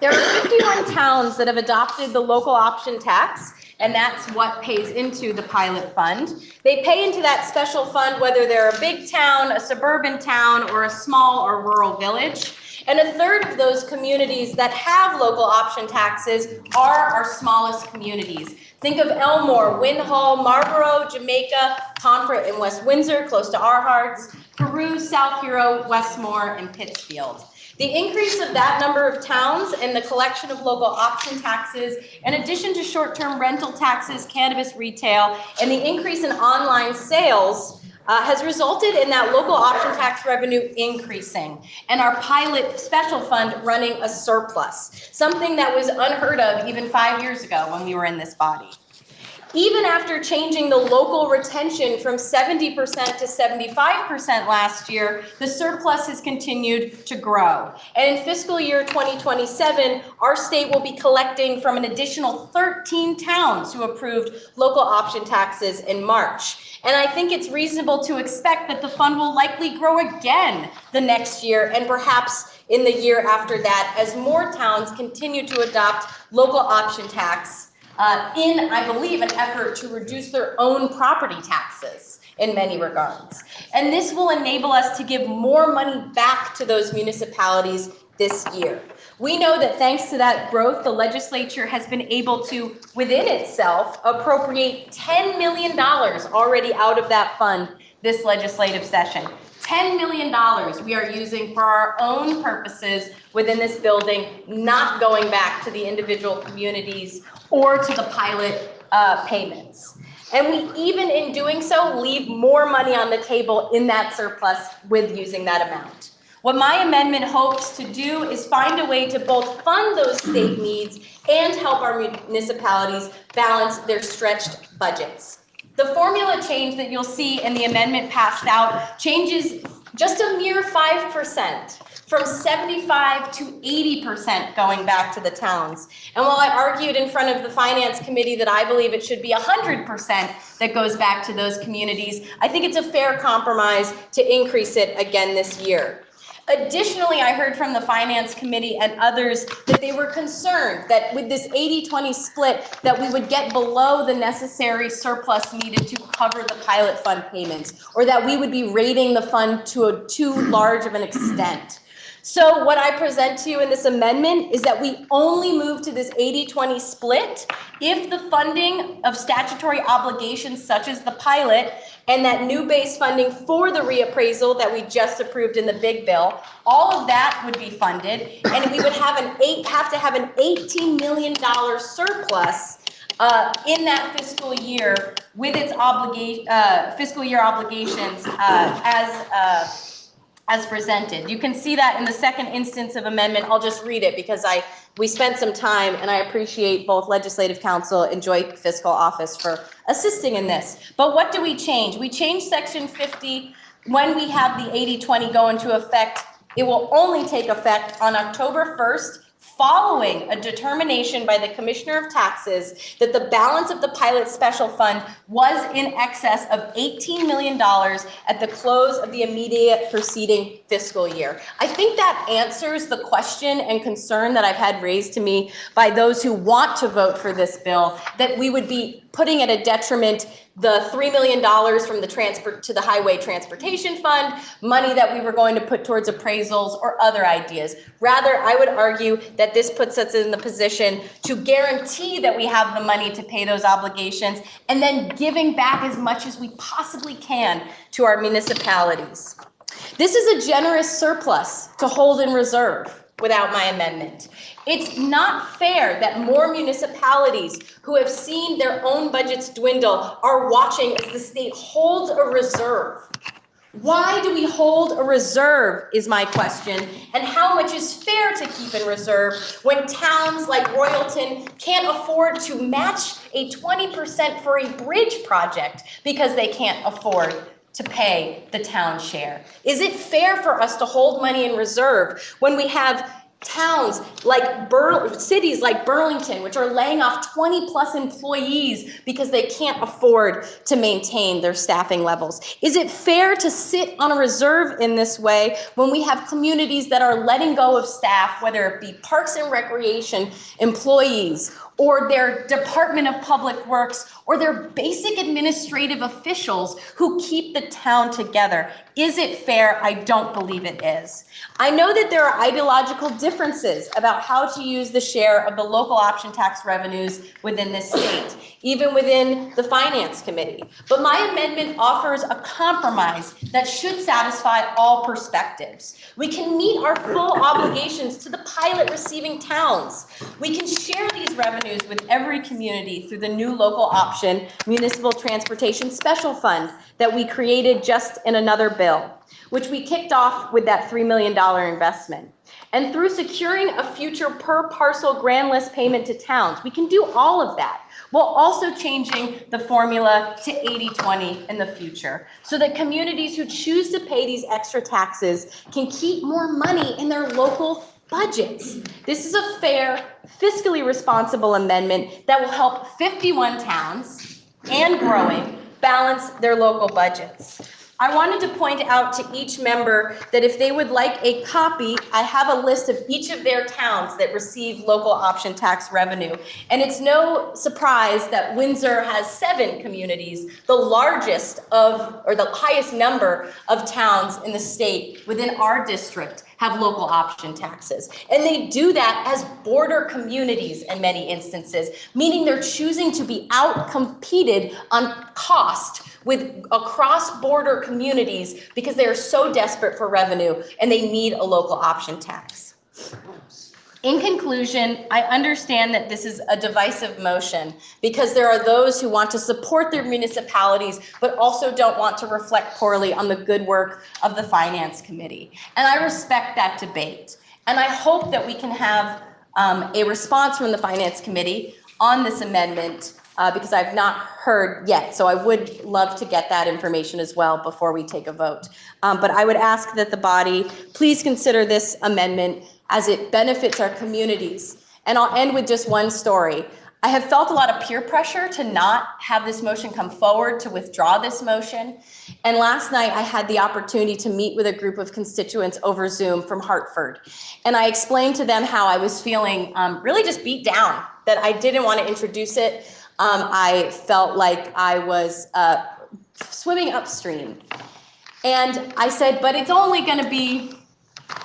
There are 51 towns that have adopted the local option tax, and that's what pays into the pilot fund. They pay into that special fund whether they're a big town, a suburban town, or a small or rural village. And a third of those communities that have local option taxes are our smallest communities. Think of Elmore, Winhall, Marlborough, Jamaica, Pomfret, and West Windsor, close to our hearts, Peru, South Hero, Westmore, and Pittsfield. The increase of that number of towns and the collection of local option taxes, in addition to short-term rental taxes, cannabis retail, and the increase in online sales has resulted in that local option tax revenue increasing and our pilot special fund running a surplus, something that was unheard of even 5 years ago when we were in this body. Even after changing the local retention from 70% to 75% last year, the surplus has continued to grow. And in fiscal year 2027, our state will be collecting from an additional 13 towns who approved local option taxes in March. And I think it's reasonable to expect that the fund will likely grow again the next year and perhaps in the year after that as more towns continue to adopt local option tax in, I believe, an effort to reduce their own property taxes in many regards. And this will enable us to give more money back to those municipalities this year. We know that thanks to that growth, the legislature has been able to, within itself, appropriate $10 million already out of that fund this legislative session. $10 million we are using for our own purposes within this building, not going back to the individual communities or to the pilot payments. And we, even in doing so, leave more money on the table in that surplus with using that amount. What my amendment hopes to do is find a way to both fund those state needs and help our municipalities balance their stretched budgets. The formula change that you'll see in the amendment passed out changes just a mere 5%, from 75 to 80% going back to the towns. And while I argued in front of the Finance Committee that I believe it should be 100% that goes back to those communities, I think it's a fair compromise to increase it again this year. Additionally, I heard from the Finance Committee and others that they were concerned that with this 80-20 split, that we would get below the necessary surplus needed to cover the pilot fund payments, or that we would be rating the fund to too large of an extent. So what I present to you in this amendment is that we only move to this 80-20 split if the funding of statutory obligations such as the pilot and that new base funding for the reappraisal that we just approved in the big bill, all of that would be funded, and we would have to have an $18 million surplus in that fiscal year with its fiscal year obligations as presented. You can see that in the second instance of amendment. I'll just read it because we spent some time, and I appreciate both Legislative Counsel and Joint Fiscal Office for assisting in this. But what do we change? We change section 50 when we have the 80-20 go into effect. It will only take effect on October 1st, following a determination by the Commissioner of Taxes that the balance of the pilot special fund was in excess of $18 million at the close of the immediate preceding fiscal year. I think that answers the question and concern that I've had raised to me by those who want to vote for this bill, that we would be putting at a detriment the $3 million from the Highway Transportation Fund, money that we were going to put towards appraisals or other ideas. Rather, I would argue that this puts us in the position to guarantee that we have the money to pay those obligations and then giving back as much as we possibly can to our municipalities. This is a generous surplus to hold in reserve without my amendment. It's not fair that more municipalities who have seen their own budgets dwindle are watching as the state holds a reserve. Why do we hold a reserve is my question, and how much is fair to keep in reserve when towns like Royalton can't afford to match a 20% for a bridge project because they can't afford to pay the town share? Is it fair for us to hold money in reserve when we have towns like cities like Burlington, which are laying off 20+ employees because they can't afford to maintain their staffing levels? Is it fair to sit on a reserve in this way when we have communities that are letting go of staff, whether it be Parks and Recreation employees or their Department of Public Works or their basic administrative officials who keep the town together? Is it fair? I don't believe it is. I know that there are ideological differences about how to use the share of the local option tax revenues within this state, even within the Finance Committee. But my amendment offers a compromise that should satisfy all perspectives. We can meet our full obligations to the pilot receiving towns. We can share these revenues with every community through the new local option municipal transportation special fund that we created just in another bill, which we kicked off with that $3 million investment. And through securing a future per parcel grand list payment to towns, we can do all of that while also changing the formula to 80-20 in the future so that communities who choose to pay these extra taxes can keep more money in their local budgets. This is a fair, fiscally responsible amendment that will help 51 towns and growing balance their local budgets. I wanted to point out to each member that if they would like a copy, I have a list of each of their towns that receive local option tax revenue. And it's no surprise that Windsor has 7 communities, the largest of, or the highest number of towns in the state within our district have local option taxes. And they do that as border communities in many instances, meaning they're choosing to be outcompeted on cost with across-border communities because they are so desperate for revenue and they need a local option tax. In conclusion, I understand that this is a divisive motion because there are those who want to support their municipalities but also don't want to reflect poorly on the good work of the Finance Committee. And I respect that debate. And I hope that we can have a response from the Finance Committee on this amendment because I've not heard yet. So I would love to get that information as well before we take a vote. But I would ask that the body please consider this amendment as it benefits our communities. And I'll end with just one story. I have felt a lot of peer pressure to not have this motion come forward, to withdraw this motion. And last night I had the opportunity to meet with a group of constituents over Zoom from Hartford. And I explained to them how I was feeling really just beat down, that I didn't want to introduce it. I felt like I was swimming upstream. And I said, but it's only going to be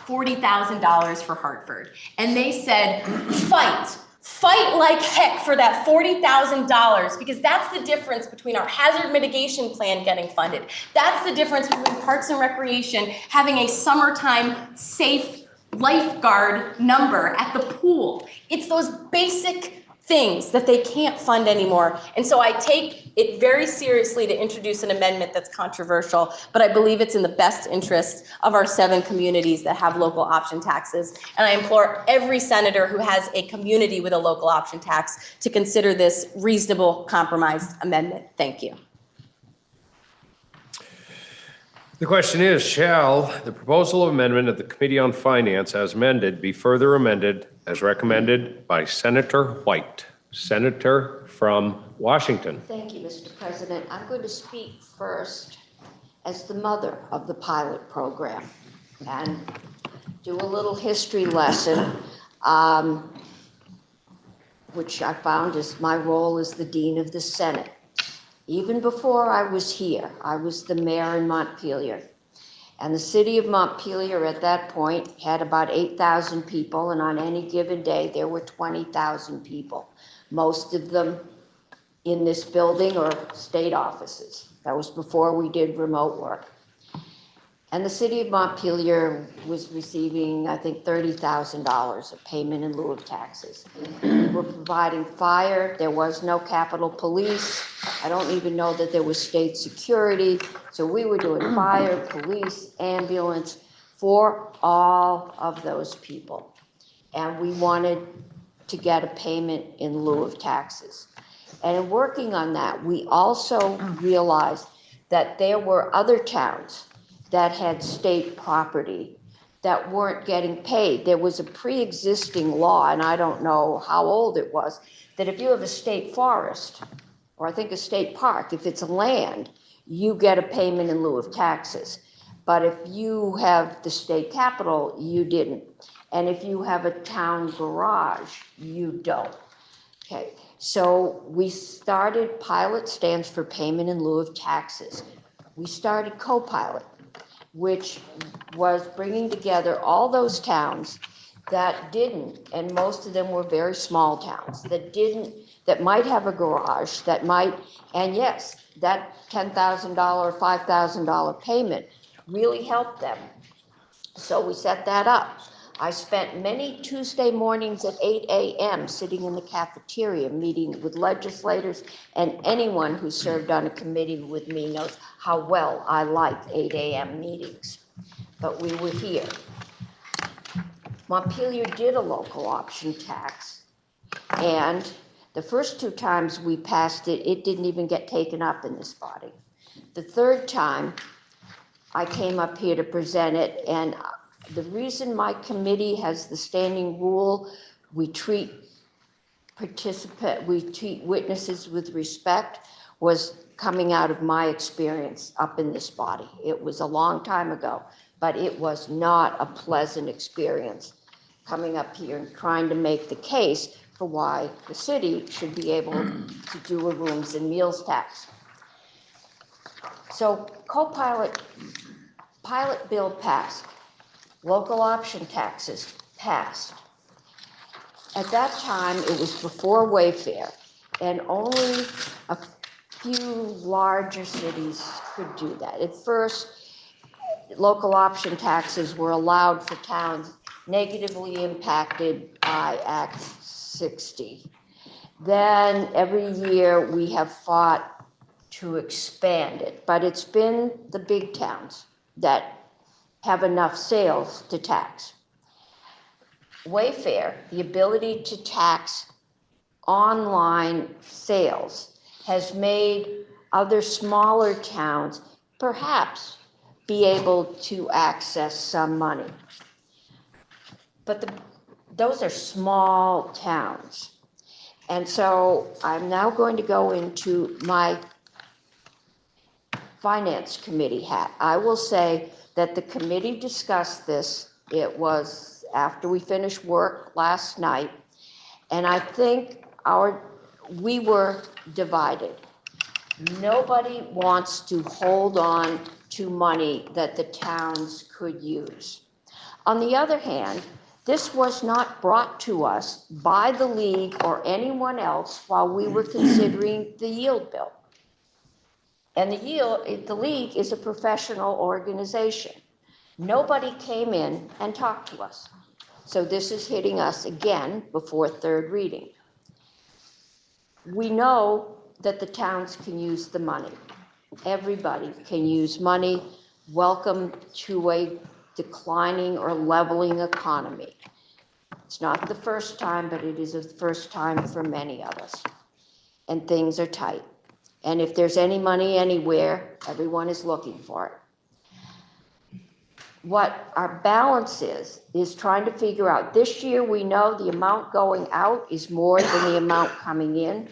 $40,000 for Hartford. And they said, fight like heck for that $40,000 because that's the difference between our hazard mitigation plan getting funded. That's the difference between Parks and Recreation having a summertime safe lifeguard number at the pool. It's those basic things that they can't fund anymore. And so I take it very seriously to introduce an amendment that's controversial, but I believe it's in the best interest of our 7 communities that have local option taxes. And I implore every senator who has a community with a local option tax to consider this reasonable compromised amendment. Thank you. The question is, shall the proposal of amendment of the Committee on Finance as amended be further amended as recommended by Senator White. Senator from Washington. Thank you, Mr. President. I'm going to speak first as the mother of the pilot program and do a little history lesson, which I found is my role as the Dean of the Senate. Even before I was here, I was the mayor in Montpelier. And the city of Montpelier at that point had about 8,000 people, and on any given day, there were 20,000 people, most of them in this building or state offices. That was before we did remote work. And the city of Montpelier was receiving, I think, $30,000 of payment in lieu of taxes. We were providing fire. There was no Capitol Police. I don't even know that there was state security. So we were doing fire, police, ambulance for all of those people. And we wanted to get a payment in lieu of taxes. And in working on that, we also realized that there were other towns that had state property that weren't getting paid. There was a pre-existing law, and I don't know how old it was, that if you have a state forest, or I think a state park, if it's land, you get a payment in lieu of taxes. But if you have the state capitol, you didn't. And if you have a town garage, you don't. Okay, so we started, pilot stands for payment in lieu of taxes. We started co-pilot, which was bringing together all those towns that didn't, and most of them were very small towns, that didn't, that might have a garage, that might, and yes, that $10,000, $5,000 payment really helped them. So we set that up. I spent many Tuesday mornings at 8 a.m. sitting in the cafeteria, meeting with legislators, and anyone who served on a committee with me knows how well I like 8 a.m. meetings. But we were here. Montpelier did a local option tax, and the first two times we passed it, it didn't even get taken up in this body. The third time, I came up here to present it, and the reason my committee has the standing rule, we treat witnesses with respect, was coming out of my experience up in this body. It was a long time ago, but it was not a pleasant experience coming up here and trying to make the case for why the city should be able to do a rooms and meals tax. So co-pilot, pilot bill passed. Local option taxes passed. At that time, it was before Wayfair, and only a few larger cities could do that. At first, local option taxes were allowed for towns negatively impacted by Act 60. Then every year we have fought to expand it, but it's been the big towns that have enough sales to tax. Wayfair, the ability to tax online sales, has made other smaller towns perhaps be able to access some money. But those are small towns. And so I'm now going to go into my Finance Committee hat. I will say that the committee discussed this. It was after we finished work last night. And I think we were divided. Nobody wants to hold on to money that the towns could use. On the other hand, this was not brought to us by the league or anyone else while we were considering the yield bill. And the league is a professional organization. Nobody came in and talked to us. So this is hitting us again before third reading. We know that the towns can use the money. Everybody can use money. Welcome to a declining or leveling economy. It's not the first time, but it is the first time for many of us. And things are tight. And if there's any money anywhere, everyone is looking for it. what our balance is trying to figure out. This year, we know the amount going out is more than the amount coming in.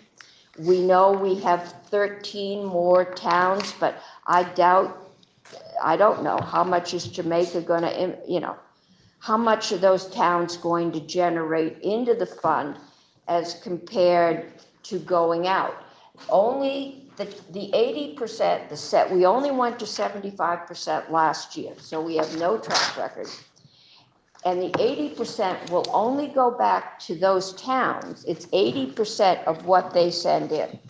We know we have 13 more towns, but I don't know, how much is Jamaica gonna, how much are those towns going to generate into the fund as compared to going out? Only the 80%, we only went to 75% last year, so we have no track record. And the 80% will only go back to those towns. It's 80% of what they send in.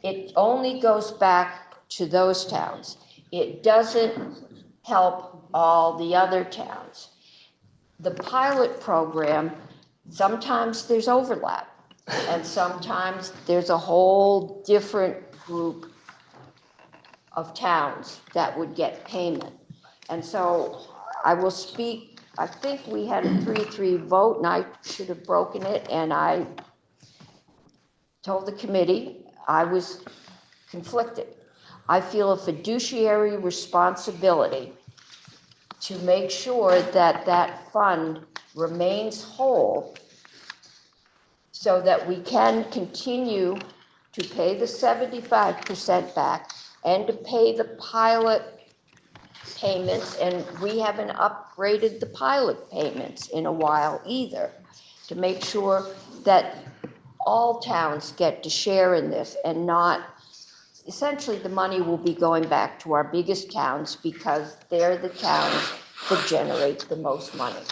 It only goes back to those towns. It doesn't help all the other towns. The pilot program, sometimes there's overlap, and sometimes there's a whole different group of towns that would get payment. And so I will speak, I think we had a 3-3 vote, and I should have broken it, and I told the committee I was conflicted. I feel a fiduciary responsibility to make sure that that fund remains whole so that we can continue to pay the 75% back and to pay the pilot payments. And we haven't upgraded the pilot payments in a while either, to make sure that all towns get to share in this and not, essentially the money will be going back to our biggest towns because they're the towns that generate the most money.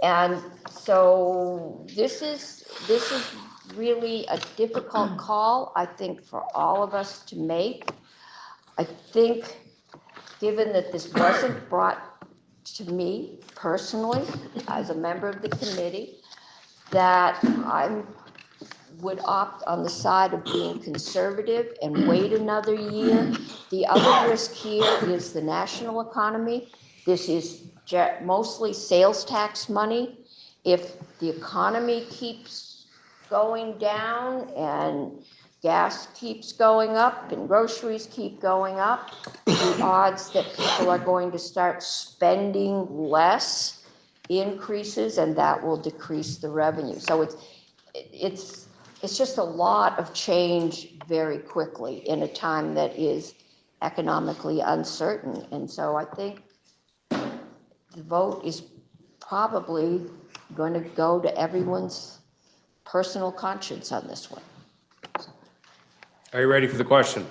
And so this is really a difficult call, I think, for all of us to make. I think, given that this wasn't brought to me personally as a member of the committee, that I would opt on the side of being conservative and wait another year. The other risk here is the national economy. This is mostly sales tax money. If the economy keeps going down and gas keeps going up and groceries keep going up, the odds that people are going to start spending less increases, and that will decrease the revenue. So it's just a lot of change very quickly in a time that is economically uncertain. And so I think the vote is probably going to go to everyone's personal conscience on this one. Are you ready for the question?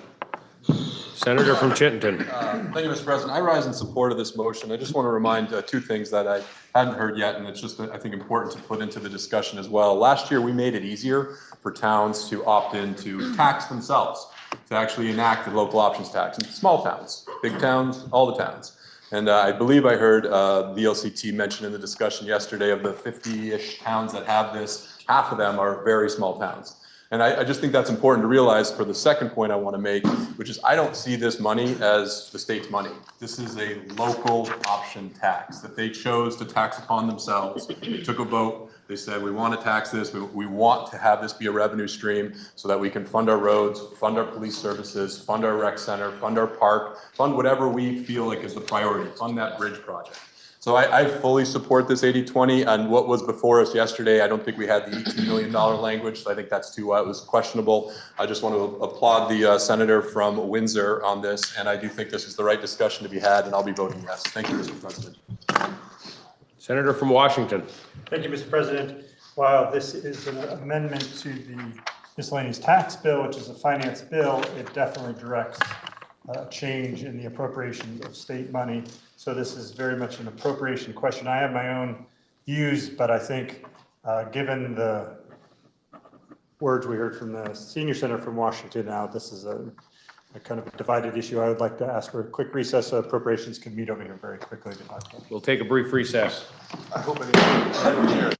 Senator from Chittenden. Thank you, Mr. President. I rise in support of this motion. I just want to remind two things that I hadn't heard yet, and it's just, I think, important to put into the discussion as well. Last year, we made it easier for towns to opt in to tax themselves, to actually enact the local options tax in small towns, big towns, all the towns. And I believe I heard VLCT mention in the discussion yesterday of the 50-ish towns that have this, half of them are very small towns. And I just think that's important to realize for the second point I want to make, which is I don't see this money as the state's money. This is a local option tax that they chose to tax upon themselves. They took a vote. They said, we want to tax this. We want to have this be a revenue stream so that we can fund our roads, fund our police services, fund our rec center, fund our park, fund whatever we feel like is the priority, fund that bridge project. So I fully support this 80-20, and what was before us yesterday, I don't think we had the $18 million language, so I think that's too, it was questionable. I just want to applaud the senator from Windsor on this, and I do think this is the right discussion to be had, and I'll be voting yes. Thank you, Mr. President. Senator from Washington. Thank you, Mr. President. While this is an amendment to the miscellaneous tax bill, which is a finance bill, it definitely directs a change in the appropriation of state money. So this is very much an appropriation question. I have my own views, but I think given the words we heard from the senior senator from Washington now, this is a kind of divided issue. I would like to ask for a quick recess so appropriations can meet over here very quickly to talk about. We'll take a brief recess. I hope I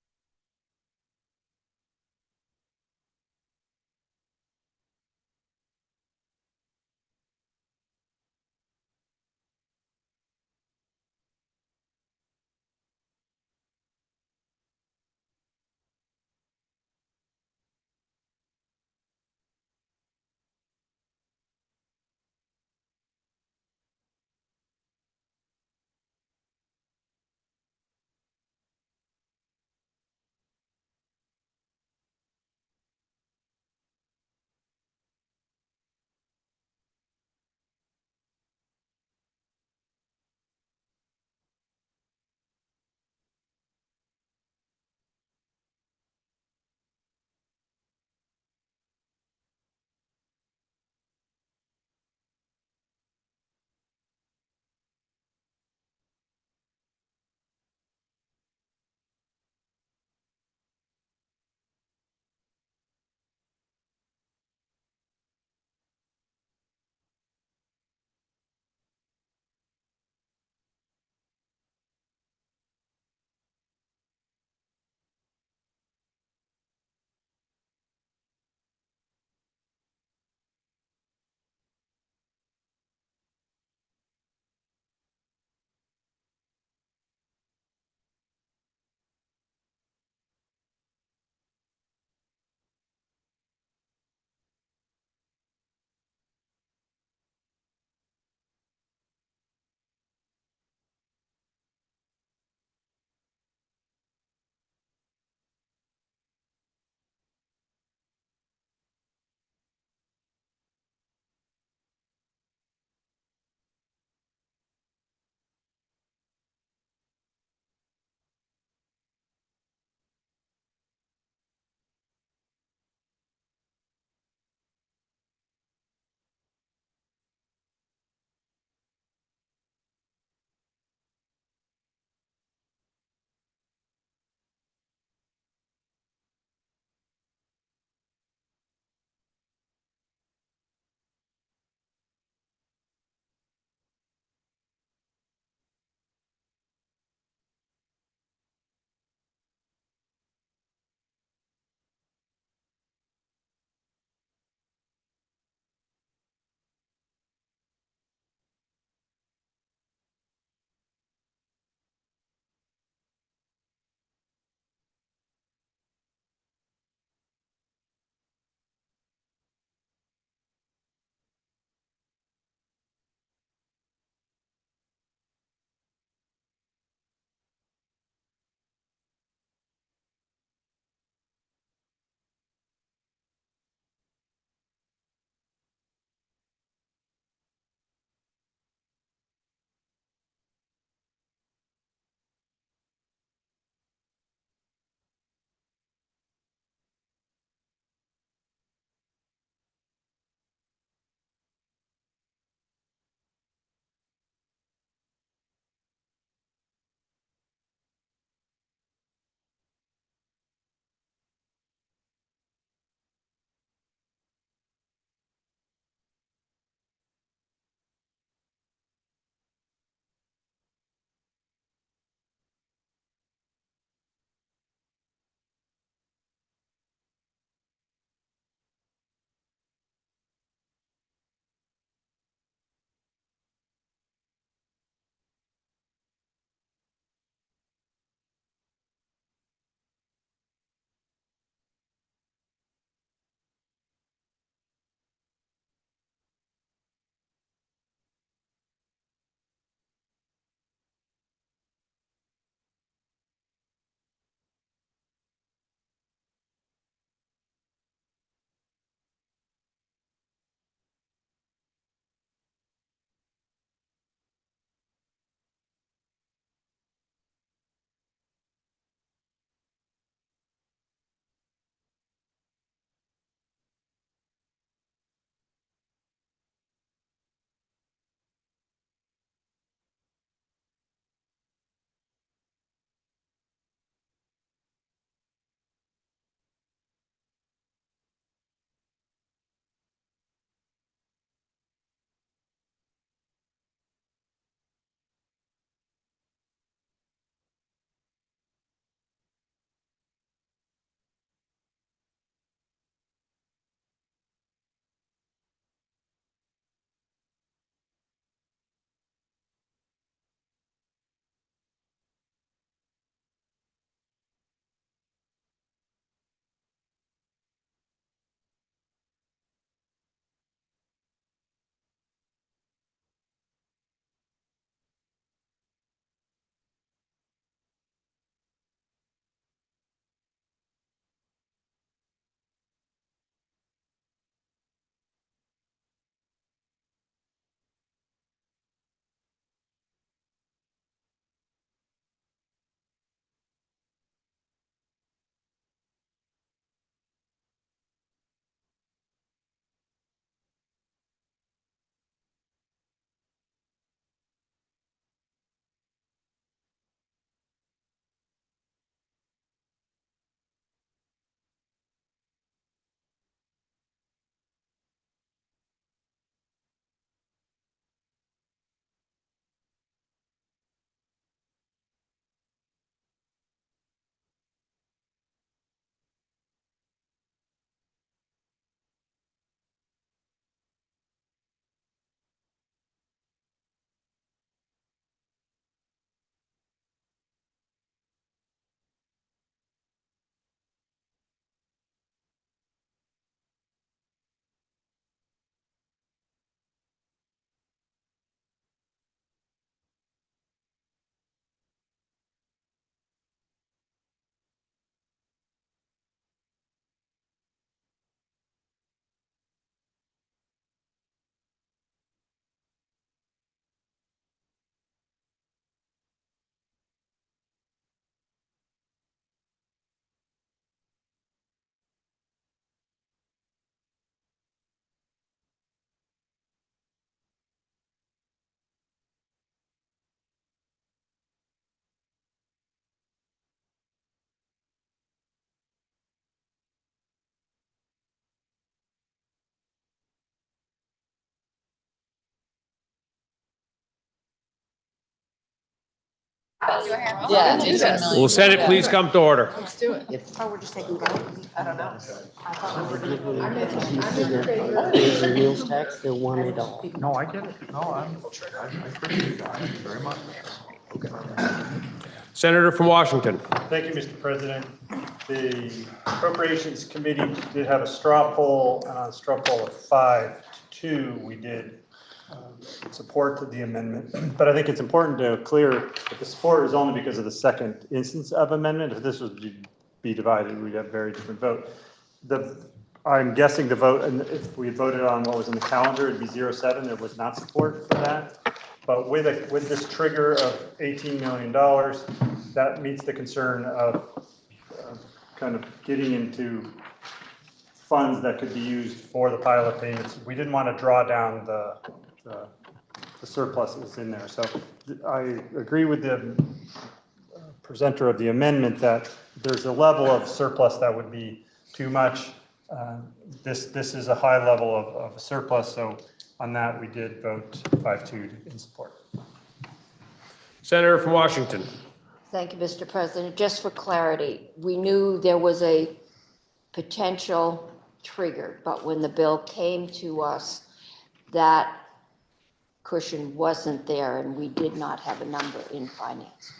Yeah. Will the Senate please come to order? Let's do it. Oh, we're just taking vote. I don't know. Raise the wheels tax, they want it all. No, I get it. No, I appreciate that. Thank you very much. Senator from Washington. Thank you, Mr. President. The Appropriations Committee did have a straw poll, and on a straw poll of 5-2, we did support the amendment. But I think it's important to clear that the support is only because of the second instance of amendment. If this was to be divided, we'd have very different vote. I'm guessing the vote, and if we had voted on what was in the calendar, it'd be 0-7. There was not support for that. But with this trigger of $18 million, that meets the concern of kind of getting into funds that could be used for the pilot payments. We didn't want to draw down the surplus that's in there. So I agree with the presenter of the amendment that there's a level of surplus that would be too much. This is a high level of surplus, so on that, we did vote 5-2 in support. Senator from Washington. Thank you, Mr. President. Just for clarity, we knew there was a potential trigger, but when the bill came to us, that cushion wasn't there, and we did not have a number in finance.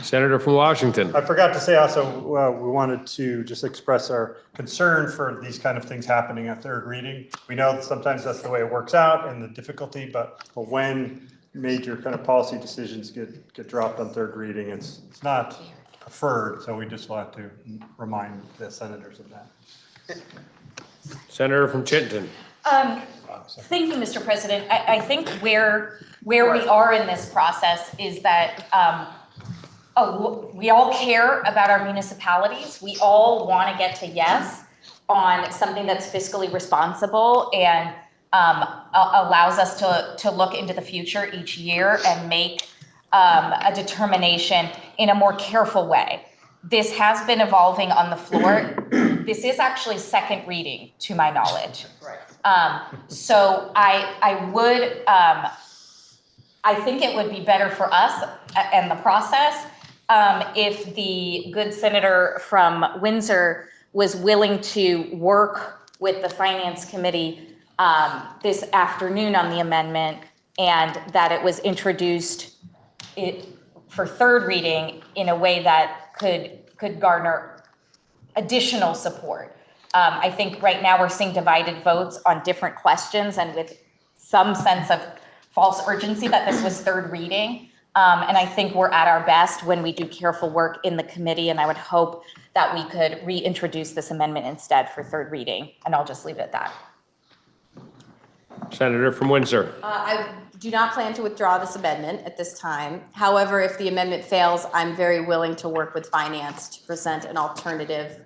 Senator from Washington. I forgot to say also, we wanted to just express our concern for these kind of things happening at third reading. We know that sometimes that's the way it works out and the difficulty, but when major kind of policy decisions get dropped on third reading, it's not preferred, so we just want to remind the senators of that. Senator from Chittenden. Thank you, Mr. President. I think where we are in this process is that we all care about our municipalities. We all want to get to yes on something that's fiscally responsible and allows us to look into the future each year and make a determination in a more careful way. This has been evolving on the floor. This is actually second reading, to my knowledge. Right. So I think it would be better for us and the process if the good senator from Windsor was willing to work with the Finance Committee this afternoon on the amendment, and that it was introduced for third reading in a way that could garner additional support. I think right now we're seeing divided votes on different questions and with some sense of false urgency that this was third reading. And I think we're at our best when we do careful work in the committee, and I would hope that we could reintroduce this amendment instead for third reading, and I'll just leave it at that. Senator from Windsor. I do not plan to withdraw this amendment at this time. However, if the amendment fails, I'm very willing to work with Finance to present an alternative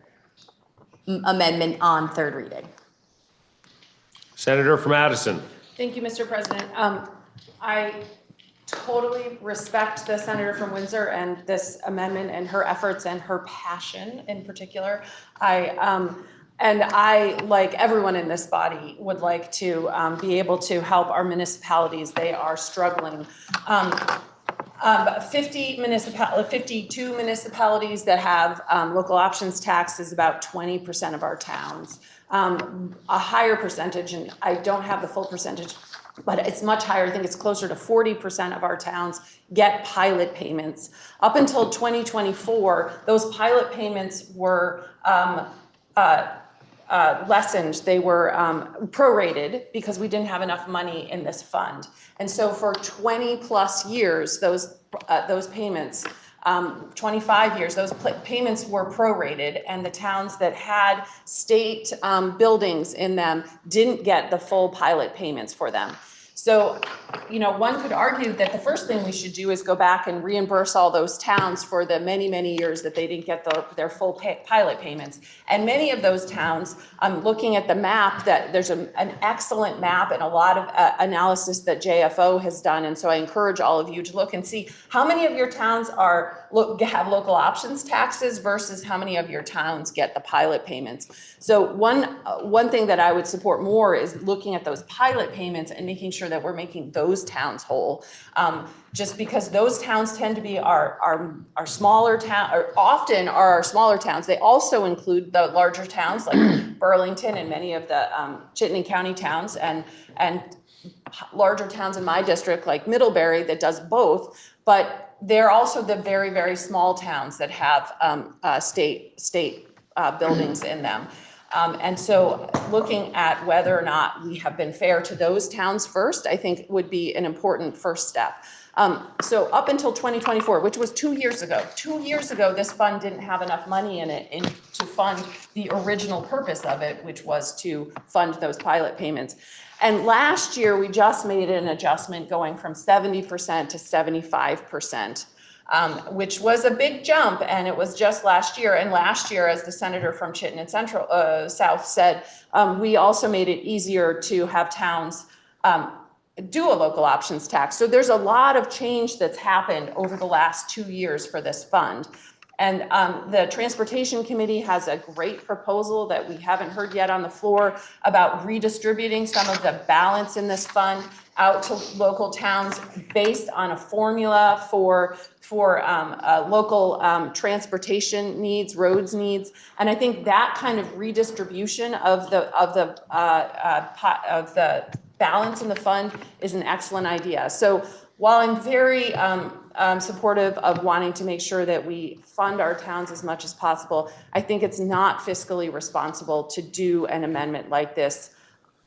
amendment on third reading. Senator from Addison. Thank you, Mr. President. I totally respect the senator from Windsor and this amendment and her efforts and her passion in particular. And I, like everyone in this body, would like to be able to help our municipalities. They are struggling. 52 municipalities that have local options tax is about 20% of our towns. A higher percentage, and I don't have the full percentage, but it's much higher. I think it's closer to 40% of our towns get pilot payments. Up until 2024, those pilot payments were lessened. They were prorated because we didn't have enough money in this fund. And so for 20 plus years, those payments, 25 years, those payments were prorated, and the towns that had state buildings in them didn't get the full pilot payments for them. So, one could argue that the first thing we should do is go back and reimburse all those towns for the many, many years that they didn't get their full pilot payments. And many of those towns, I'm looking at the map, that there's an excellent map and a lot of analysis that JFO has done. And so I encourage all of you to look and see how many of your towns are have local options taxes versus how many of your towns get the pilot payments. So one thing that I would support more is looking at those pilot payments and making sure that we're making those towns whole. Just because those towns tend to be our smaller town, or often are our smaller towns. They also include the larger towns like Burlington and many of the Chittenden County towns and larger towns in my district like Middlebury that does both. But they're also the very, very small towns that have state buildings in them. And so looking at whether or not we have been fair to those towns first, I think would be an important first step. So up until 2024, which was 2 years ago, this fund didn't have enough money in it to fund the original purpose of it, which was to fund those pilot payments. And last year, we just made an adjustment going from 70% to 75%. Which was a big jump, and it was just last year. And last year, as the senator from Chittenden Central South said, we also made it easier to have towns do a local options tax. So there's a lot of change that's happened over the last 2 years for this fund. And the Transportation Committee has a great proposal that we haven't heard yet on the floor about redistributing some of the balance in this fund out to local towns based on a formula for local transportation needs, roads needs. And I think that kind of redistribution of the balance in the fund is an excellent idea. So while I'm very supportive of wanting to make sure that we fund our towns as much as possible, I think it's not fiscally responsible to do an amendment like this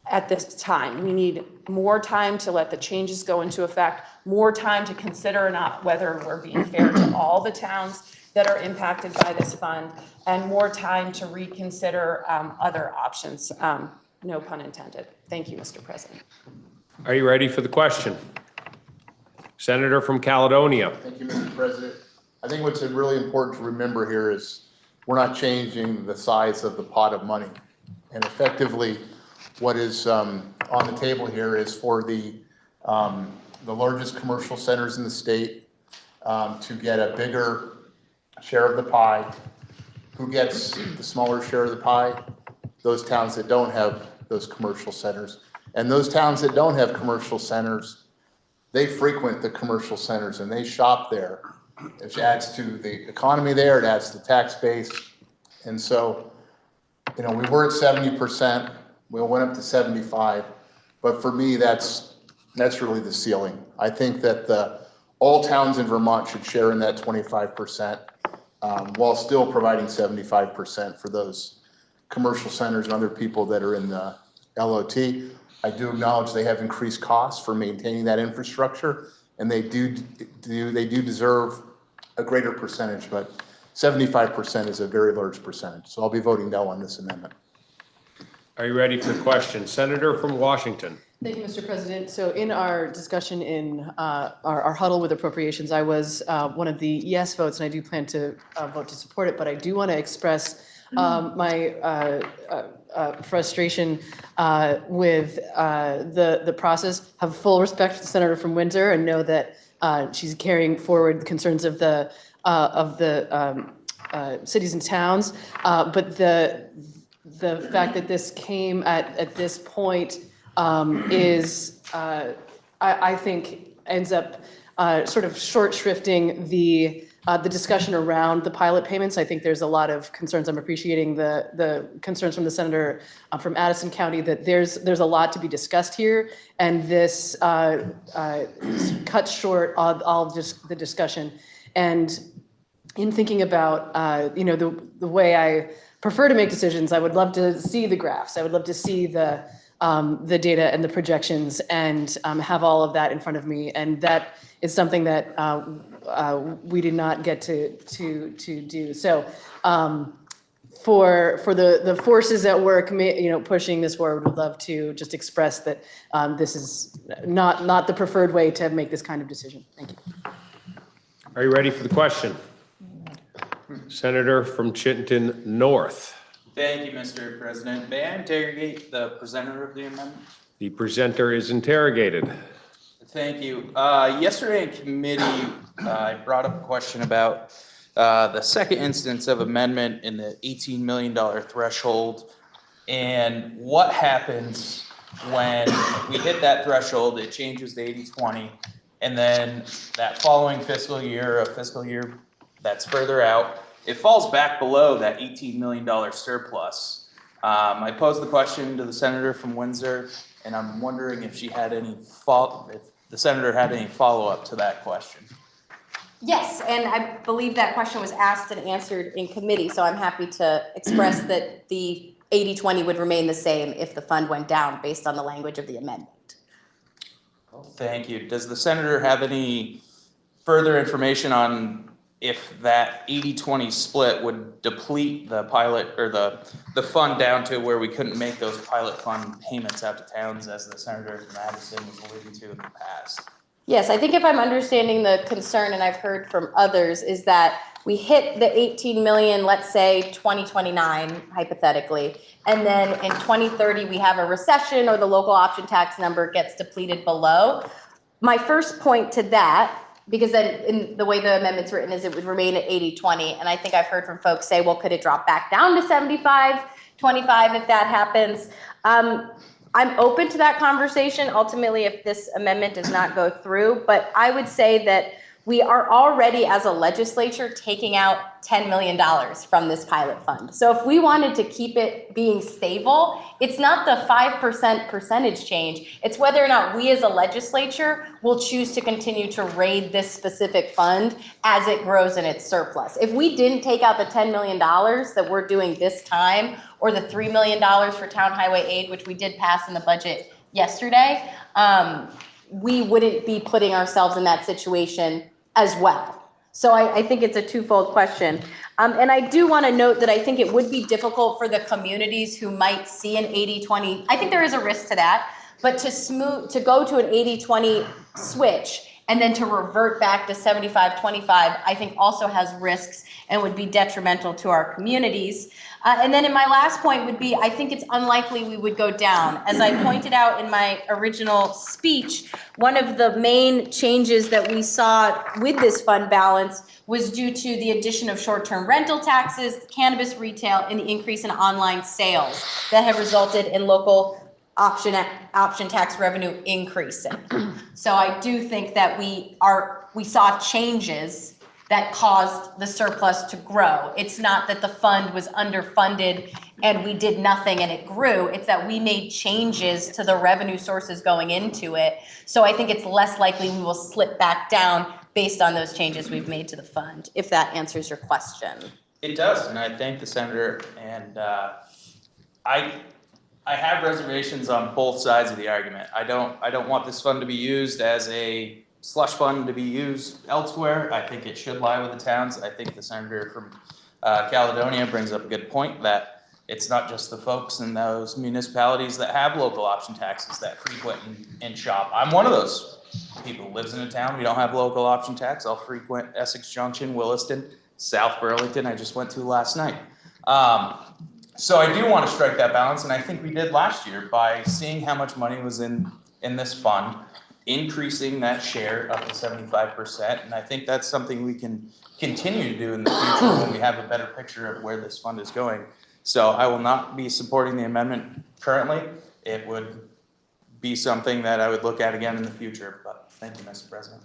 at this time. We need more time to let the changes go into effect, more time to consider not whether we're being fair to all the towns that are impacted by this fund, and more time to reconsider other options. No pun intended. Thank you, Mr. President. Are you ready for the question? Senator from Caledonia. Thank you, Mr. President. I think what's really important to remember here is we're not changing the size of the pot of money. And effectively, what is on the table here is for the largest commercial centers in the state to get a bigger share of the pie. Who gets the smaller share of the pie? Those towns that don't have those commercial centers. And those towns that don't have commercial centers, they frequent the commercial centers and they shop there. It adds to the economy there, it adds to the tax base. And so, we were at 70%, we went up to 75, but for me, that's really the ceiling. I think that all towns in Vermont should share in that 25%, while still providing 75% for those commercial centers and other people that are in the LOT. I do acknowledge they have increased costs for maintaining that infrastructure, and they do deserve a greater percentage, but 75% is a very large percentage. So I'll be voting no on this amendment. Are you ready for the question? Senator from Washington. Thank you, Mr. President. So in our discussion in our huddle with appropriations, I was one of the yes votes, and I do plan to vote to support it, but I do want to express my frustration with the process. Have full respect for the senator from Windsor and know that she's carrying forward the concerns of the cities and towns. But the fact that this came at this point is, I think, ends up sort of short shrifting the discussion around the pilot payments. I think there's a lot of concerns. I'm appreciating the concerns from the senator from Addison County that there's a lot to be discussed here, and this cuts short all just the discussion. And in thinking about the way I prefer to make decisions, I would love to see the graphs. I would love to see the data and the projections and have all of that in front of me. And that is something that we did not get to do. So for the forces that were pushing this forward, would love to just express that this is not the preferred way to make this kind of decision. Thank you. Are you ready for the question? Senator from Chittenden North. Thank you, Mr. President. May I interrogate the presenter of the amendment? The presenter is interrogated. Thank you. Yesterday in committee, I brought up a question about the second instance of amendment in the $18 million threshold. And what happens when we hit that threshold, it changes to 80-20, and then that following fiscal year, a fiscal year that's further out, it falls back below that $18 million surplus. I posed the question to the senator from Windsor, and I'm wondering if she had any if the senator had any follow-up to that question. Yes, and I believe that question was asked and answered in committee, so I'm happy to express that the 80-20 would remain the same if the fund went down based on the language of the amendment. Thank you. Does the senator have any further information on if that 80-20 split would deplete the pilot or the fund down to where we couldn't make those pilot fund payments out to towns as the senator from Addison was alluding to in the past? Yes, I think if I'm understanding the concern, and I've heard from others, is that we hit the 18 million, let's say 2029 hypothetically, and then in 2030 we have a recession or the local option tax number gets depleted below. My first point to that, because then in the way the amendment's written is it would remain at 80-20, and I think I've heard from folks say, well, could it drop back down to 75-25 if that happens? I'm open to that conversation ultimately if this amendment does not go through, but I would say that we are already as a legislature taking out $10 million from this pilot fund. So if we wanted to keep it being stable, it's not the 5% percentage change, it's whether or not we as a legislature will choose to continue to raid this specific fund as it grows in its surplus. If we didn't take out the $10 million that we're doing this time, or the $3 million for town highway aid, which we did pass in the budget yesterday, we wouldn't be putting ourselves in that situation as well. So I think it's a twofold question. And I do want to note that I think it would be difficult for the communities who might see an 80-20. I think there is a risk to that, but to go to an 80-20 switch and then to revert back to 75-25, I think also has risks and would be detrimental to our communities. And then in my last point would be, I think it's unlikely we would go down. As I pointed out in my original speech, one of the main changes that we saw with this fund balance was due to the addition of short-term rental taxes, cannabis retail, and the increase in online sales that have resulted in local option tax revenue increasing. So I do think that we saw changes that caused the surplus to grow. It's not that the fund was underfunded and we did nothing and it grew. It's that we made changes to the revenue sources going into it. So I think it's less likely we will slip back down based on those changes we've made to the fund, if that answers your question. It does, and I thank the senator, and I have reservations on both sides of the argument. I don't want this fund to be used as a slush fund to be used elsewhere. I think it should lie with the towns. I think the senator from Caledonia brings up a good point that it's not just the folks in those municipalities that have local option taxes that frequent and shop. I'm one of those people who lives in a town. We don't have local option tax. I'll frequent Essex Junction, Williston, South Burlington. I just went to last night. So I do want to strike that balance, and I think we did last year by seeing how much money was in this fund, increasing that share up to 75%, and I think that's something we can continue to do in the future when we have a better picture of where this fund is going. So I will not be supporting the amendment currently. It would be something that I would look at again in the future, but thank you, Mr. President.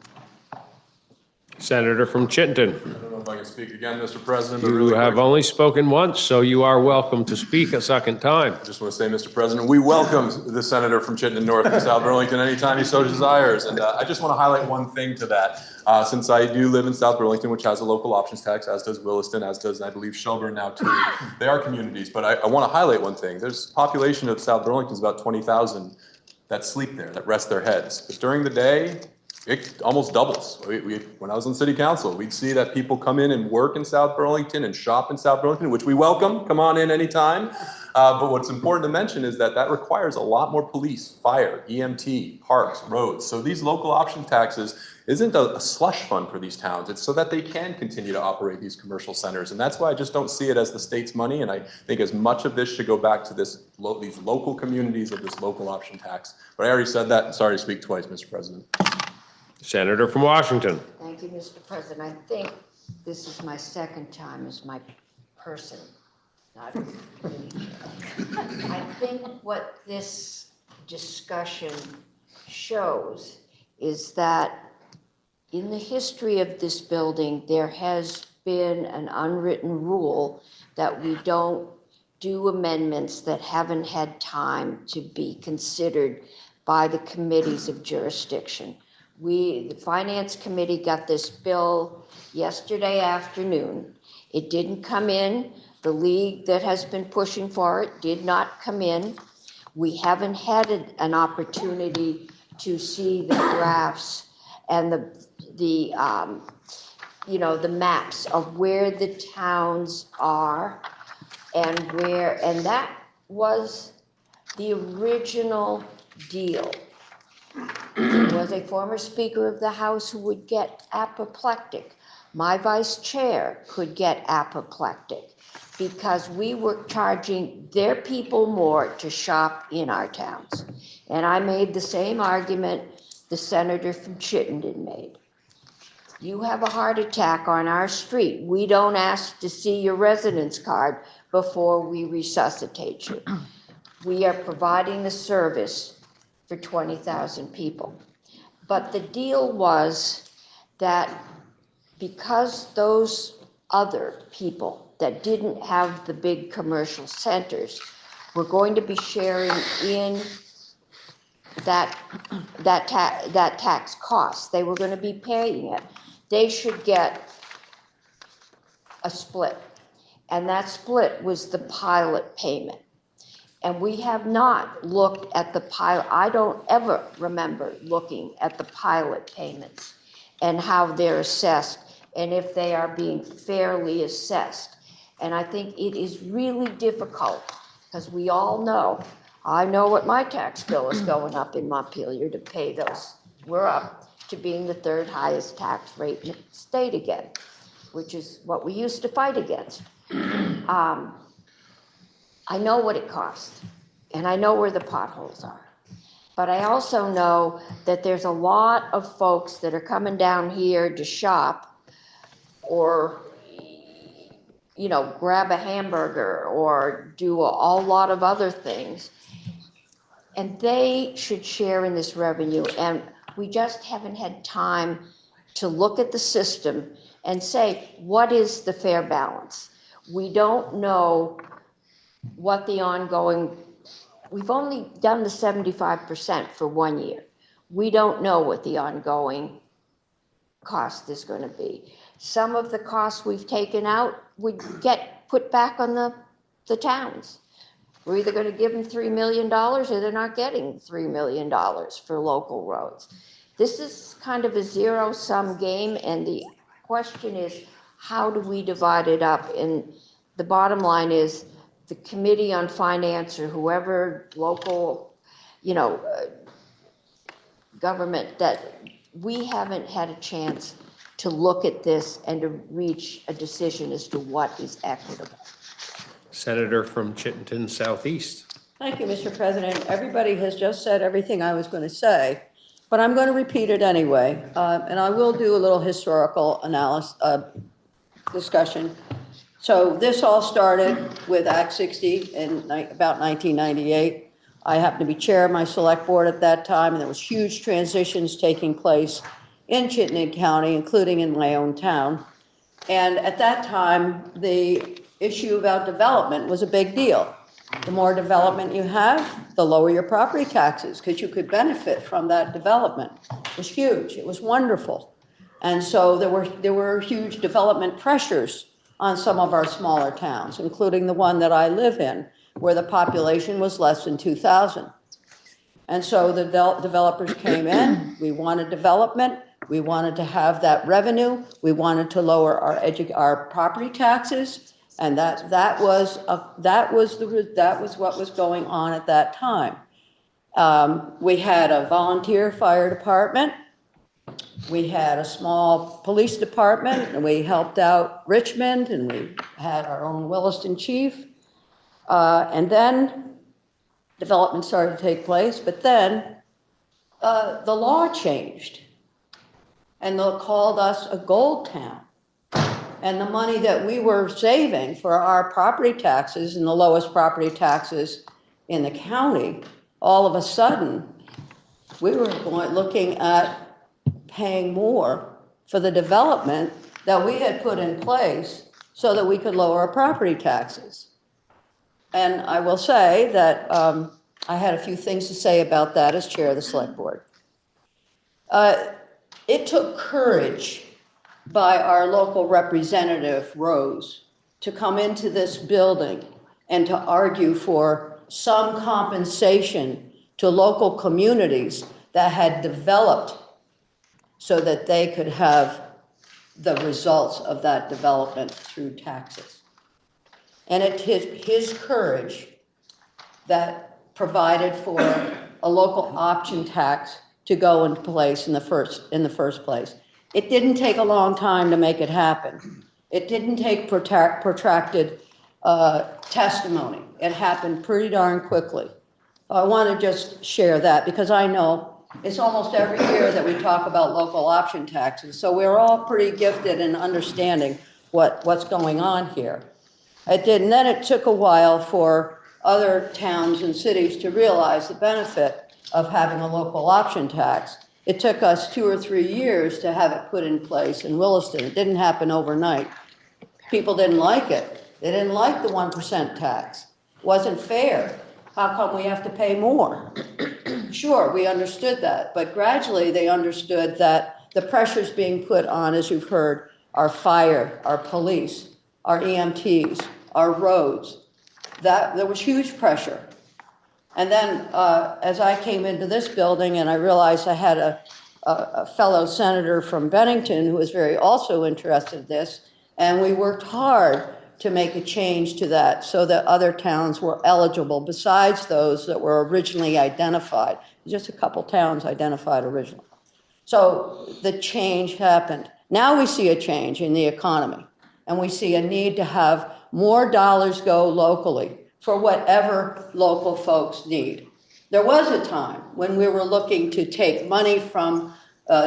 Senator from Chittenden. I don't know if I can speak again, Mr. President. But You really have quick, only spoken once, so you are welcome to speak a second time. I just want to say, Mr. President, we welcome the senator from Chittenden North and South Burlington anytime he so desires. And I just want to highlight one thing to that. Since I do live in South Burlington, which has a local options tax, as does Williston, as does, I believe, Shelburne now too. They are communities, but I want to highlight one thing. There's a population of South Burlington is about 20,000 that sleep there, that rest their heads. But during the day, it almost doubles. When I was on city council, we'd see that people come in and work in South Burlington and shop in South Burlington, which we welcome. Come on in anytime. But what's important to mention is that requires a lot more police, fire, EMT, parks, roads. So these local option taxes isn't a slush fund for these towns. It's so that they can continue to operate these commercial centers. And that's why I just don't see it as the state's money. And I think as much of this should go back to these local communities of this local option tax. But I already said that. Sorry to speak twice, Mr. President. Senator from Washington. Thank you, Mr. President. I think this is my second time as my person, not committee chair. I think what this discussion shows is that in the history of this building, there has been an unwritten rule that we don't do amendments that haven't had time to be considered by the committees of jurisdiction. The Finance Committee got this bill yesterday afternoon. It didn't come in. The league that has been pushing for it did not come in. We haven't had an opportunity to see the drafts and the maps of where the towns are and that was the original deal. There was a former Speaker of the House who would get apoplectic. My vice chair could get apoplectic because we were charging their people more to shop in our towns. And I made the same argument the senator from Chittenden made. You have a heart attack on our street. We don't ask to see your residence card before we resuscitate you. We are providing the service for 20,000 people. But the deal was that because those other people that didn't have the big commercial centers were going to be sharing in that tax cost, they were going to be paying it, they should get a split. And that split was the pilot payment. And we have not looked at the pilot. I don't ever remember looking at the pilot payments and how they're assessed and if they are being fairly assessed. And I think it is really difficult because we all know, I know what my tax bill is going up in Montpelier to pay those. We're up to being the third highest tax rate in the state again, which is what we used to fight against. I know what it costs, and I know where the potholes are. But I also know that there's a lot of folks that are coming down here to shop or, grab a hamburger or do a lot of other things. And they should share in this revenue. And we just haven't had time to look at the system and say, what is the fair balance? We don't know what the ongoing, we've only done the 75% for 1 year. We don't know what the ongoing cost is going to be. Some of the costs we've taken out would get put back on the towns. We're either going to give them $3 million or they're not getting $3 million for local roads. This is kind of a zero-sum game, and the question is, how do we divide it up? And the bottom line is, the Committee on Finance or whoever local, government, that we haven't had a chance to look at this and to reach a decision as to what is equitable. Senator from Chittenden Southeast. Thank you, Mr. President. Everybody has just said everything I was going to say, but I'm going to repeat it anyway. And I will do a little historical analysis, discussion. So this all started with Act 60 in about 1998. I happened to be chair of my select board at that time, and there was huge transitions taking place in Chittenden County, including in my own town. And at that time, the issue about development was a big deal. The more development you have, the lower your property taxes, because you could benefit from that development. It was huge. It was wonderful. And so there were huge development pressures on some of our smaller towns, including the one that I live in, where the population was less than 2,000. And so the developers came in. We wanted development. We wanted to have that revenue. We wanted to lower our property taxes, and that was what was going on at that time. We had a volunteer fire department. We had a small police department, and we helped out Richmond, and we had our own Williston chief. And then development started to take place, but then the law changed. and they called us a gold town. And the money that we were saving for our property taxes and the lowest property taxes in the county, all of a sudden, we were looking at paying more for the development that we had put in place so that we could lower our property taxes. And I will say that I had a few things to say about that as chair of the select board. It took courage by our local representative, Rose, to come into this building and to argue for some compensation to local communities that had developed so that they could have the results of that development through taxes. And it's his courage that provided for a local option tax to go into place in the first place. It didn't take a long time to make it happen. It didn't take protracted testimony. It happened pretty darn quickly. I want to just share that because I know it's almost every year that we talk about local option taxes. So we're all pretty gifted in understanding what's going on here. It did, and then it took a while for other towns and cities to realize the benefit of having a local option tax. It took us 2 or 3 years to have it put in place in Williston. It didn't happen overnight. People didn't like it. They didn't like the 1% tax. It wasn't fair. How come we have to pay more? Sure, we understood that, but gradually they understood that the pressures being put on, as you've heard, our fire, our police, our EMTs, our roads, that there was huge pressure. And then as I came into this building and I realized I had a fellow senator from Bennington who was very also interested in this, and we worked hard to make a change to that so that other towns were eligible besides those that were originally identified. Just a couple towns identified originally. So the change happened. Now we see a change in the economy, and we see a need to have more dollars go locally for whatever local folks need. There was a time when we were looking to take money from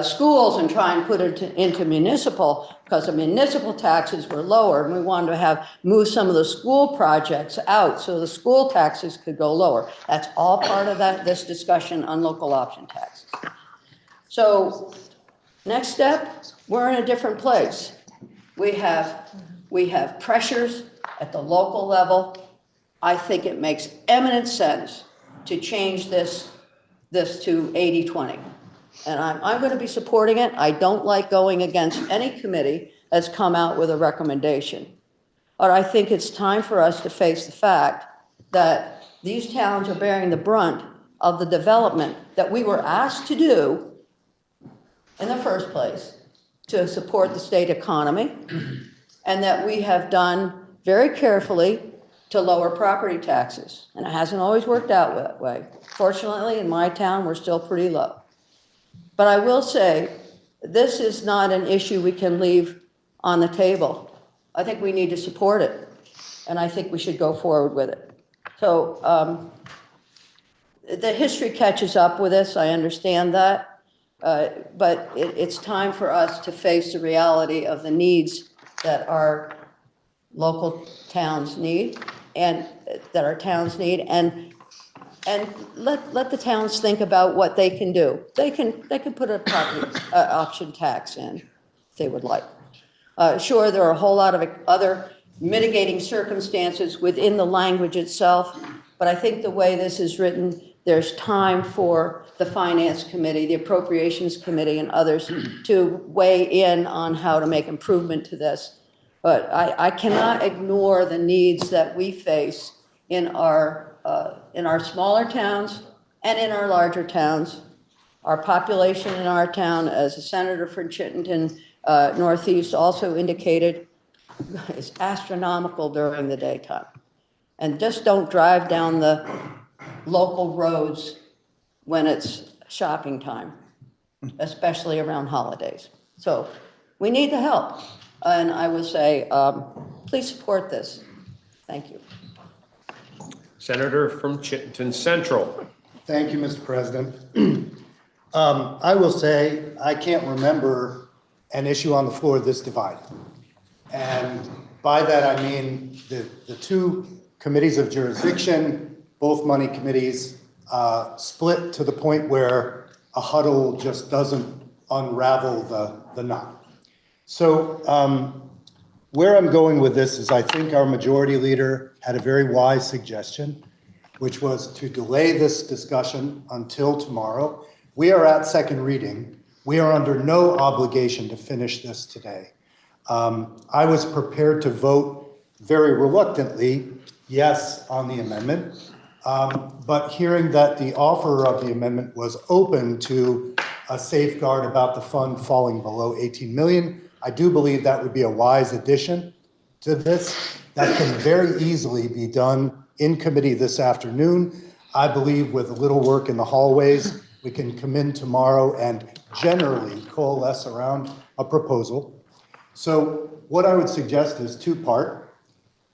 schools and try and put it into municipal, because the municipal taxes were lower, and we wanted to move some of the school projects out so the school taxes could go lower. That's all part of this discussion on local option taxes. So next step, we're in a different place. We have pressures at the local level. I think it makes eminent sense to change this to 80-20. And I'm going to be supporting it. I don't like going against any committee that's come out with a recommendation. But I think it's time for us to face the fact that these towns are bearing the brunt of the development that we were asked to do in the first place to support the state economy, and that we have done very carefully to lower property taxes. And it hasn't always worked out that way. Fortunately, in my town, we're still pretty low. But I will say, this is not an issue we can leave on the table. I think we need to support it, and I think we should go forward with it. So the history catches up with us, I understand that, but it's time for us to face the reality of the needs that our local towns need, and that our towns need, and let the towns think about what they can do. They can put a property option tax in if they would like. Sure, there are a whole lot of other mitigating circumstances within the language itself, but I think the way this is written, there's time for the Finance Committee, the Appropriations Committee, and others to weigh in on how to make improvement to this. But I cannot ignore the needs that we face in our smaller towns and in our larger towns. Our population in our town, as the senator from Chittenden Northeast also indicated, is astronomical during the daytime. And just don't drive down the local roads when it's shopping time, especially around holidays. So we need the help. And I will say, please support this. Thank you. Senator from Chittenden Central. Thank you, Mr. President. I will say, I can't remember an issue on the floor this divided. And by that, I mean the two committees of jurisdiction, both money committees, split to the point where a huddle just doesn't unravel the knot. So where I'm going with this is I think our majority leader had a very wise suggestion, which was to delay this discussion until tomorrow. We are at second reading. We are under no obligation to finish this today. I was prepared to vote very reluctantly yes on the amendment, but hearing that the offerer of the amendment was open to a safeguard about the fund falling below 18 million, I do believe that would be a wise addition to this. That can very easily be done in committee this afternoon. I believe with a little work in the hallways, we can come in tomorrow and generally coalesce around a proposal. So what I would suggest is two-part.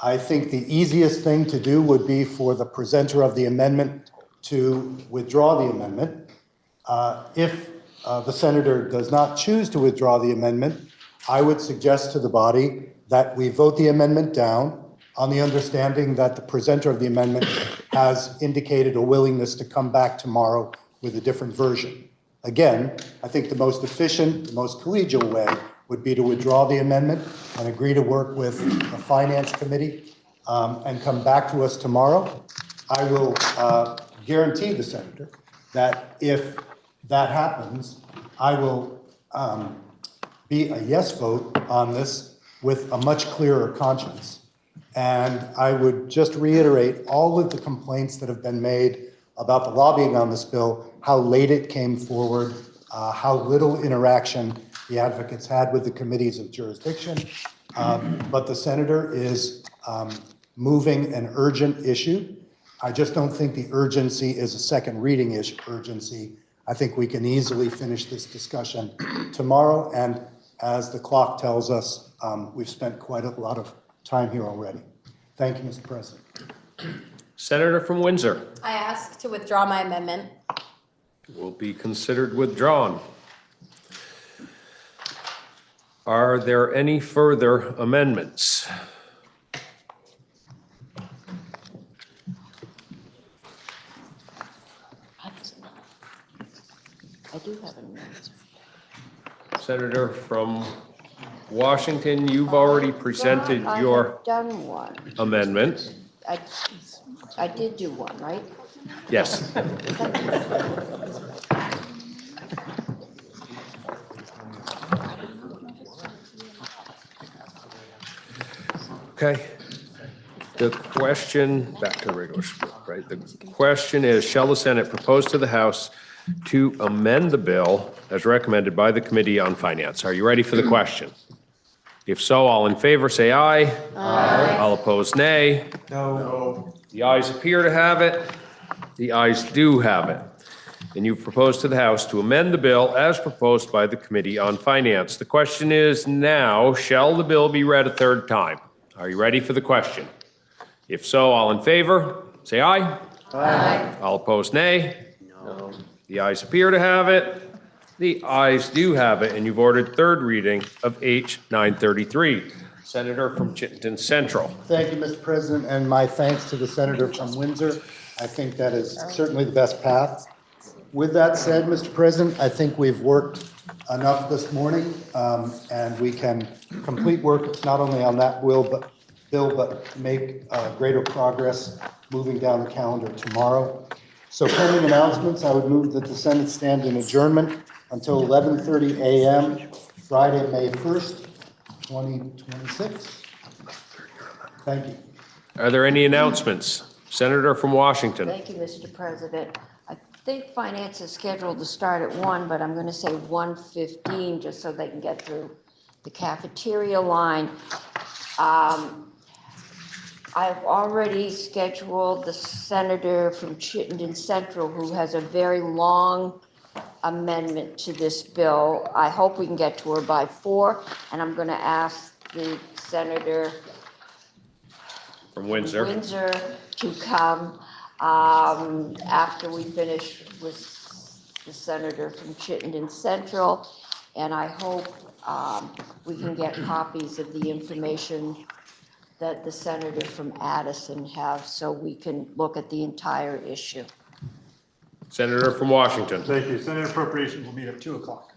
I think the easiest thing to do would be for the presenter of the amendment to withdraw the amendment. If the senator does not choose to withdraw the amendment, I would suggest to the body that we vote the amendment down on the understanding that the presenter of the amendment has indicated a willingness to come back tomorrow with a different version. Again, I think the most efficient, the most collegial way would be to withdraw the amendment and agree to work with the Finance Committee and come back to us tomorrow. I will guarantee the senator that if that happens, I will be a yes vote on this with a much clearer conscience. And I would just reiterate all of the complaints that have been made about the lobbying on this bill, how late it came forward, how little interaction the advocates had with the committees of jurisdiction. But the senator is moving an urgent issue. I just don't think the urgency is a second reading urgency. I think we can easily finish this discussion tomorrow. And as the clock tells us, we've spent quite a lot of time here already. Thank you, Mr. President. Senator from Windsor I ask to withdraw my amendment. will be considered withdrawn. Are there any further amendments? I do have an amendment. Senator from Washington, you've already presented I your have done one. amendment. I did do one, right? Yes. Okay. The question, back to regular script, right? The question is, shall the Senate propose to the House to amend the bill as recommended by the Committee on Finance? Are you ready for the question? If so, all in favor, say aye. Aye. All opposed, nay. No. The ayes appear to have it. The ayes do have it. And you propose to the House to amend the bill as proposed by the Committee on Finance. The question is now, shall the bill be read a third time? Are you ready for the question? If so, all in favor, say aye. Aye. All opposed, nay. No. The ayes appear to have it. The ayes do have it, and you've ordered third reading of H 933. Senator from Chittenden Central. Thank you, Mr. President, and my thanks to the senator from Windsor. I think that is certainly the best path. With that said, Mr. President, I think we've worked enough this morning, and we can complete work not only on that bill, but make greater progress moving down the calendar tomorrow. So pending announcements, I would move that the Senate stand in adjournment until 11:30 a.m. Friday, May 1st, 2026. Thank you. Are there any announcements? Senator from Washington. Thank you, Mr. President. I think finance is scheduled to start at 1, but I'm going to say 1:15 just so they can get through the cafeteria line. I've already scheduled the senator from Chittenden Central who has a very long amendment to this bill. I hope we can get to her by 4, and I'm going to ask the senator From Windsor. to come after we finish with the senator from Chittenden Central. And I hope we can get copies of the information that the senator from Addison have, so we can look at the entire issue. Senator from Washington. Thank you. Senate appropriations will meet at 2 o'clock.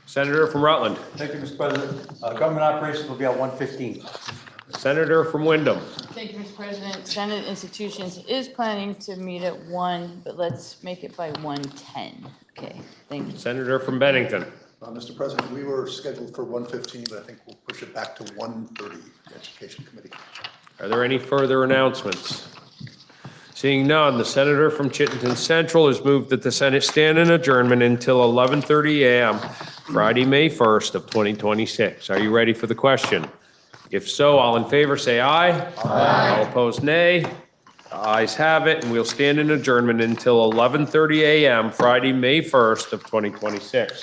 Senator from Rutland. Thank you, Mr. President. Government operations will be at 1:15. Senator from Wyndham. Thank you, Mr. President. Senate Institutions is planning to meet at 1, but let's make it by 1:10. Okay, thank you. Senator from Bennington. Mr. President, we were scheduled for 1:15, but I think we'll push it back to 1:30, the Education Committee. Are there any further announcements? Seeing none, the senator from Chittenden Central has moved that the Senate stand in adjournment until 11:30 a.m. Friday, May 1st of 2026. Are you ready for the question? If so, all in favor say aye. Aye. All opposed, nay. The ayes have it, and we'll stand in adjournment until 11:30 a.m. Friday, May 1st of 2026.